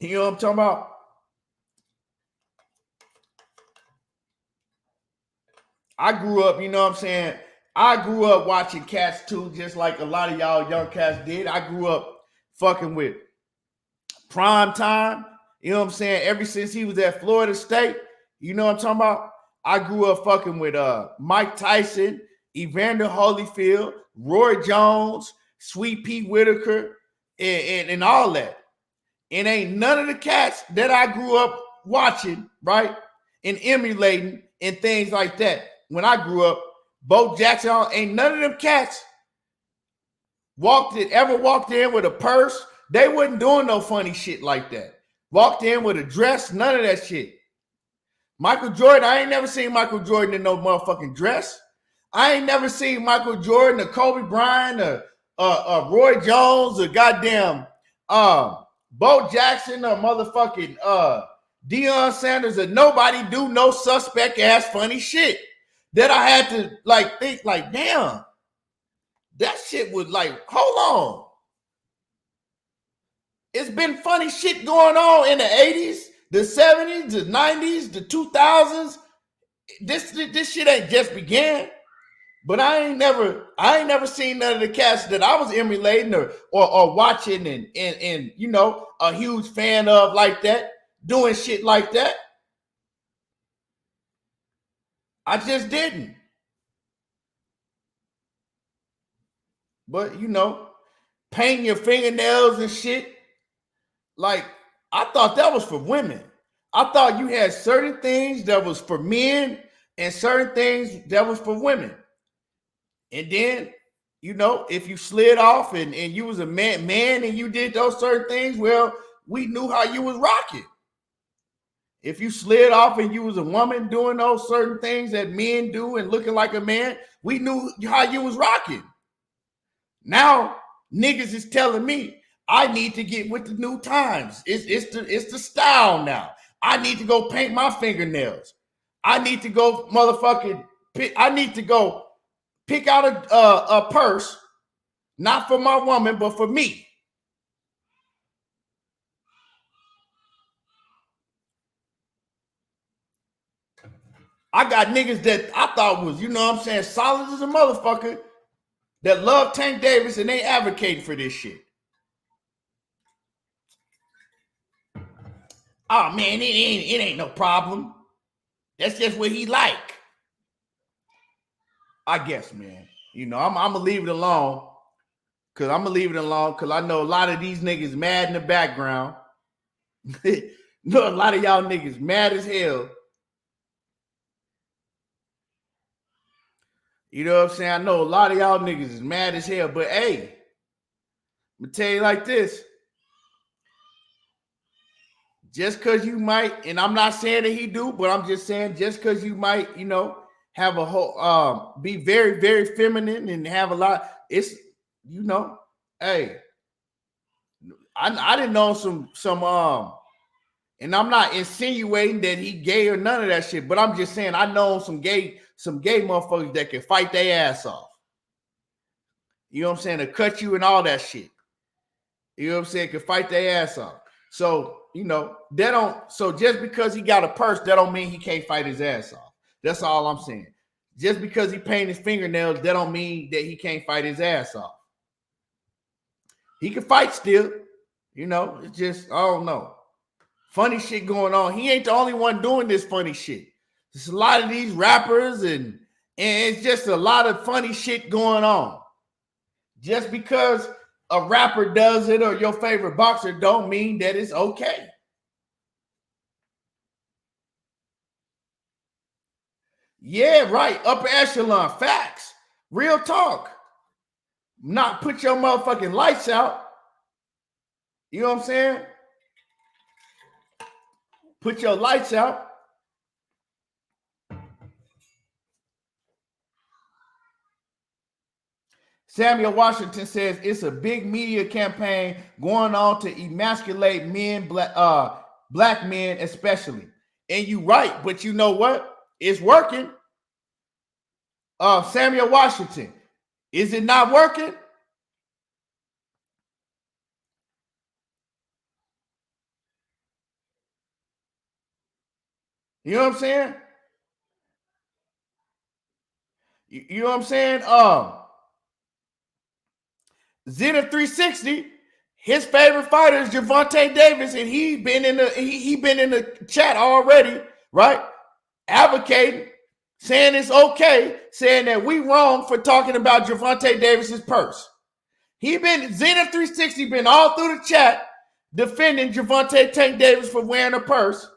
me. You know what I'm talking about? I grew up, you know what I'm saying? I grew up watching cats too, just like a lot of y'all young cats did. I grew up fucking with Prime Time. You know what I'm saying? Ever since he was at Florida State, you know what I'm talking about? I grew up fucking with Mike Tyson, Evander Holyfield, Roy Jones, Sweet Pea Whitaker, and all that. And ain't none of the cats that I grew up watching, right, and emulating and things like that. When I grew up, Bo Jackson, ain't none of them cats ever walked in with a purse. They wasn't doing no funny shit like that. Walked in with a dress, none of that shit. Michael Jordan, I ain't never seen Michael Jordan in no motherfucking dress. I ain't never seen Michael Jordan or Kobe Bryant or Roy Jones or goddamn Bo Jackson or motherfucking Deion Sanders or nobody do no suspect ass funny shit that I had to like think like, damn, that shit was like, hold on. It's been funny shit going on in the 80s, the 70s, the 90s, the 2000s. This shit ain't just began. But I ain't never seen none of the cats that I was emulating or watching and you know, a huge fan of like that, doing shit like that. I just didn't. But you know, painting your fingernails and shit, like I thought that was for women. I thought you had certain things that was for men and certain things that was for women. And then, you know, if you slid off and you was a man and you did those certain things, well, we knew how you was rocking. If you slid off and you was a woman doing those certain things that men do and looking like a man, we knew how you was rocking. Now, niggas is telling me I need to get with the new times. It's the style now. I need to go paint my fingernails. I need to go I need to go pick out a purse, not for my woman, but for me. I got niggas that I thought was, you know what I'm saying, solid as a motherfucker that love Tank Davis and they advocating for this shit. Oh man, it ain't no problem. That's just what he like. I guess, man. You know, I'm gonna leave it alone. Cause I know a lot of these niggas mad in the background. No, a lot of y'all niggas mad as hell. You know what I'm saying? I know a lot of y'all niggas is mad as hell, but hey, I'm gonna tell you like this. Just because you might, and I'm not saying that he do, but I'm just saying just because you might, you know, have a whole be very, very feminine and have a lot, it's, you know, hey, I didn't know some and I'm not insinuating that he gay or none of that shit, but I'm just saying I know some gay motherfuckers that can fight their ass off. You know what I'm saying? To cut you and all that shit. You know what I'm saying? Can fight their ass off. So, you know, so just because he got a purse, that don't mean he can't fight his ass off. That's all I'm saying. Just because he painted his fingernails, that don't mean that he can't fight his ass off. He can fight still. You know, it's just, I don't know. Funny shit going on. He ain't the only one doing this funny shit. There's a lot of these rappers and it's just a lot of funny shit going on. Just because a rapper does it or your favorite boxer don't mean that it's okay. Yeah, right. Upper echelon. Facts. Real talk. Not put your motherfucking lights out. You know what I'm saying? Put your lights out. Samuel Washington says it's a big media campaign going on to emasculate men, black men especially. And you right, but you know what? It's working. Samuel Washington, is it not working? You know what I'm saying? You know what I'm saying? Zenith 360, his favorite fighter is Gervonta Davis, and he been in the chat already, right? Advocating, saying it's okay, saying that we wrong for talking about Gervonta Davis's purse. Zenith 360 been all through the chat defending Gervonta Tank Davis for wearing a purse.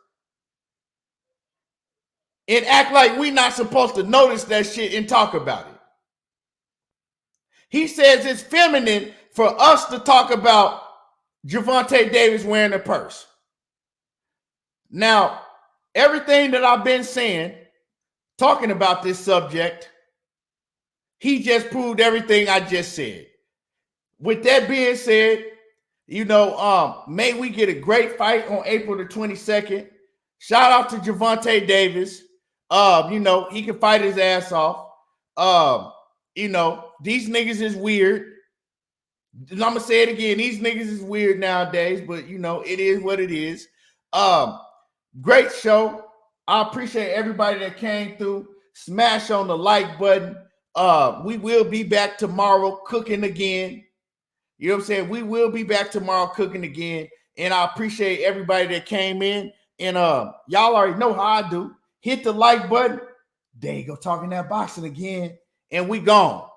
And act like we not supposed to notice that shit and talk about it. He says it's feminine for us to talk about Gervonta Davis wearing a purse. Now, everything that I've been saying, talking about this subject, he just proved everything I just said. With that being said, you know, may we get a great fight on April the 22nd. Shout out to Gervonta Davis. You know, he can fight his ass off. You know, these niggas is weird. I'm gonna say it again. These niggas is weird nowadays, but you know, it is what it is. Great show. I appreciate everybody that came through. Smash on the like button. We will be back tomorrow cooking again. You know what I'm saying? We will be back tomorrow cooking again. And I appreciate everybody that came in. And y'all already know how I do. Hit the like button. There you go, talking that boxing again. And we gone.